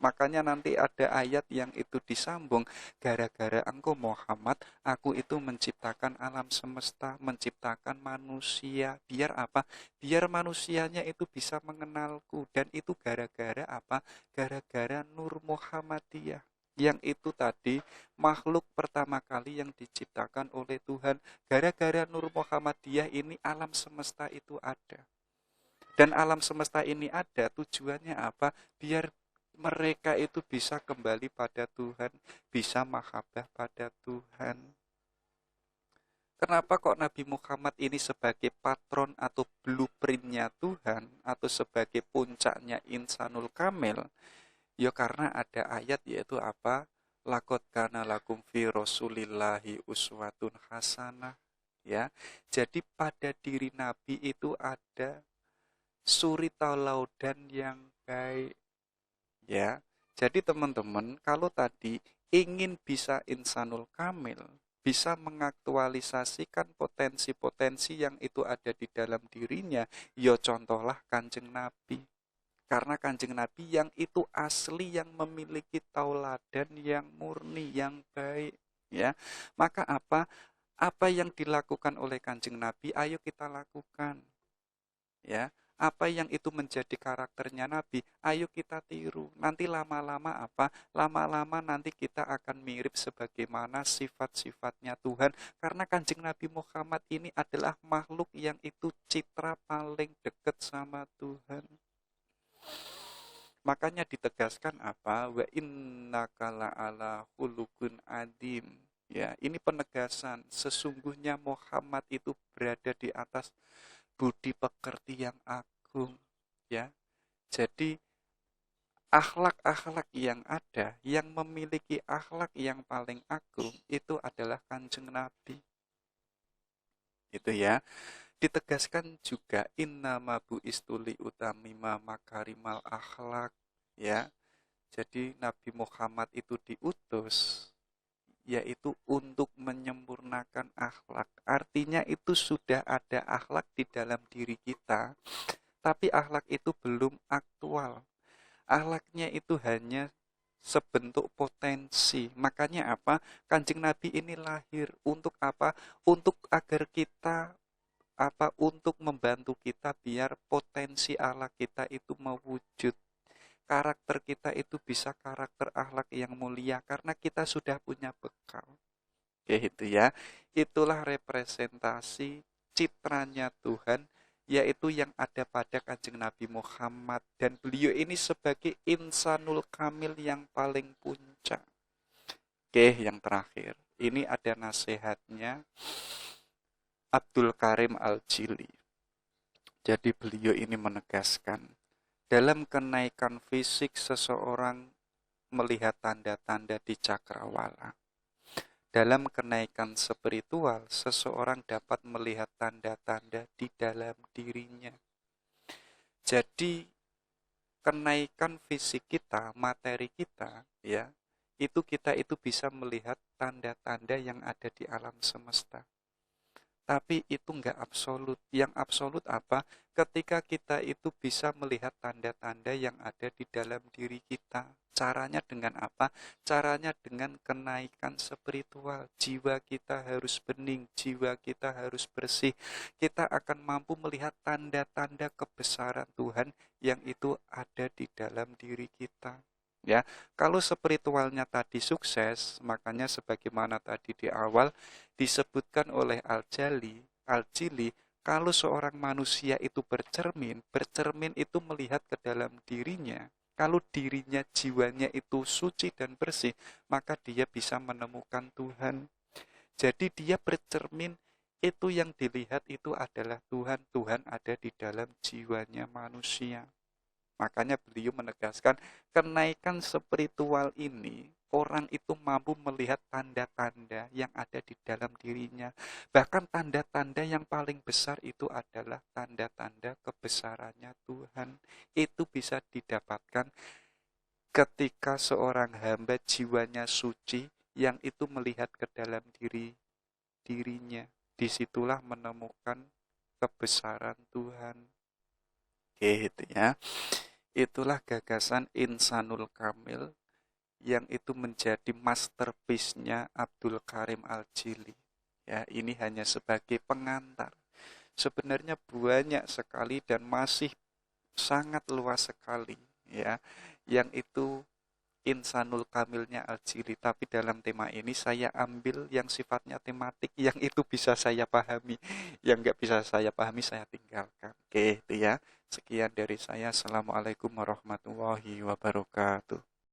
Makanya nanti ada ayat yang itu disambung, gara-gara engkau Muhammad, aku itu menciptakan alam semesta, menciptakan manusia. Biar apa? Biar manusianya itu bisa mengenalku. Dan itu gara-gara apa? Gara-gara Nur Muhammadiyah. Yang itu tadi makhluk pertama kali yang diciptakan oleh Tuhan. Gara-gara Nur Muhammadiyah ini alam semesta itu ada. Dan alam semesta ini ada tujuannya apa? Biar mereka itu bisa kembali pada Tuhan, bisa mahabbah pada Tuhan. Kenapa kok Nabi Muhammad ini sebagai patron atau blueprintnya Tuhan atau sebagai puncaknya insanul kamil? Ya karena ada ayat yaitu apa? Laqad kana lakum fi Rasulillahi uswatun hasanah. Ya. Jadi pada diri Nabi itu ada suri tauladan yang baik. Ya. Jadi teman-teman, kalau tadi ingin bisa insanul kamil, bisa mengaktualisasikan potensi-potensi yang itu ada di dalam dirinya, ya contohlah Kanjeng Nabi. Karena Kanjeng Nabi yang itu asli, yang memiliki tauladan yang murni, yang baik, ya. Maka apa? Apa yang dilakukan oleh Kanjeng Nabi, ayo kita lakukan, ya. Apa yang itu menjadi karakternya Nabi, ayo kita tiru. Nanti lama-lama apa? Lama-lama nanti kita akan mirip sebagaimana sifat-sifatnya Tuhan. Karena Kanjeng Nabi Muhammad ini adalah makhluk yang itu citra paling dekat sama Tuhan. Makanya ditegaskan apa? Wa innaka la'ala khuluqun adim. Ya, ini penegasan sesungguhnya Muhammad itu berada di atas budi pekerti yang agung, ya. Jadi akhlak-akhlak yang ada, yang memiliki akhlak yang paling agung itu adalah Kanjeng Nabi. Itu ya. Ditegaskan juga innama bu'istuli utamima makarimal akhlak, ya. Jadi Nabi Muhammad itu diutus yaitu untuk menyempurnakan akhlak. Artinya itu sudah ada akhlak di dalam diri kita, tapi akhlak itu belum aktual. Akhlaknya itu hanya sebentuk potensi. Makanya apa? Kanjeng Nabi ini lahir untuk apa? Untuk agar kita apa? Untuk membantu kita biar potensi akhlak kita itu mewujud. Karakter kita itu bisa karakter akhlak yang mulia karena kita sudah punya bekal. Gitu ya. Itulah representasi citranya Tuhan, yaitu yang ada pada Kanjeng Nabi Muhammad, dan beliau ini sebagai insanul kamil yang paling puncak. Oke, yang terakhir. Ini ada nasihatnya Abdul Karim Al-Jili. Jadi beliau ini menegaskan, dalam kenaikan fisik seseorang melihat tanda-tanda di cakrawala. Dalam kenaikan spiritual, seseorang dapat melihat tanda-tanda di dalam dirinya. Jadi, kenaikan fisik kita, materi kita, ya, itu kita itu bisa melihat tanda-tanda yang ada di alam semesta. Tapi itu enggak absolut. Yang absolut apa? Ketika kita itu bisa melihat tanda-tanda yang ada di dalam diri kita. Caranya dengan apa? Caranya dengan kenaikan spiritual. Jiwa kita harus bening, jiwa kita harus bersih. Kita akan mampu melihat tanda-tanda kebesaran Tuhan yang itu ada di dalam diri kita. Ya, kalau spiritualnya tadi sukses, makanya sebagaimana tadi di awal disebutkan oleh Al-Jili, kalau seorang manusia itu bercermin itu melihat ke dalam dirinya. Kalau dirinya, jiwanya itu suci dan bersih, maka dia bisa menemukan Tuhan. Jadi dia bercermin, itu yang dilihat itu adalah Tuhan. Tuhan ada di dalam jiwanya manusia. Makanya beliau menegaskan kenaikan spiritual ini, orang itu mampu melihat tanda-tanda yang ada di dalam dirinya. Bahkan tanda-tanda yang paling besar itu adalah tanda-tanda kebesarannya Tuhan. Itu bisa didapatkan ketika seorang hamba jiwanya suci yang itu melihat ke dalam dirinya. Disitulah menemukan kebesaran Tuhan. Gitu ya. Itulah gagasan insanul kamil yang itu menjadi masterpiece-nya Abdul Karim Al-Jili. Ya, ini hanya sebagai pengantar. Sebenarnya banyak sekali dan masih sangat luas sekali, ya, yang itu insanul kamilnya Al-Jili. Tapi dalam tema ini saya ambil yang sifatnya tematik, yang itu bisa saya pahami. Yang nggak bisa saya pahami saya tinggalkan. Oke, itu ya. Sekian dari saya. Assalamualaikum warahmatullahi wabarakatuh.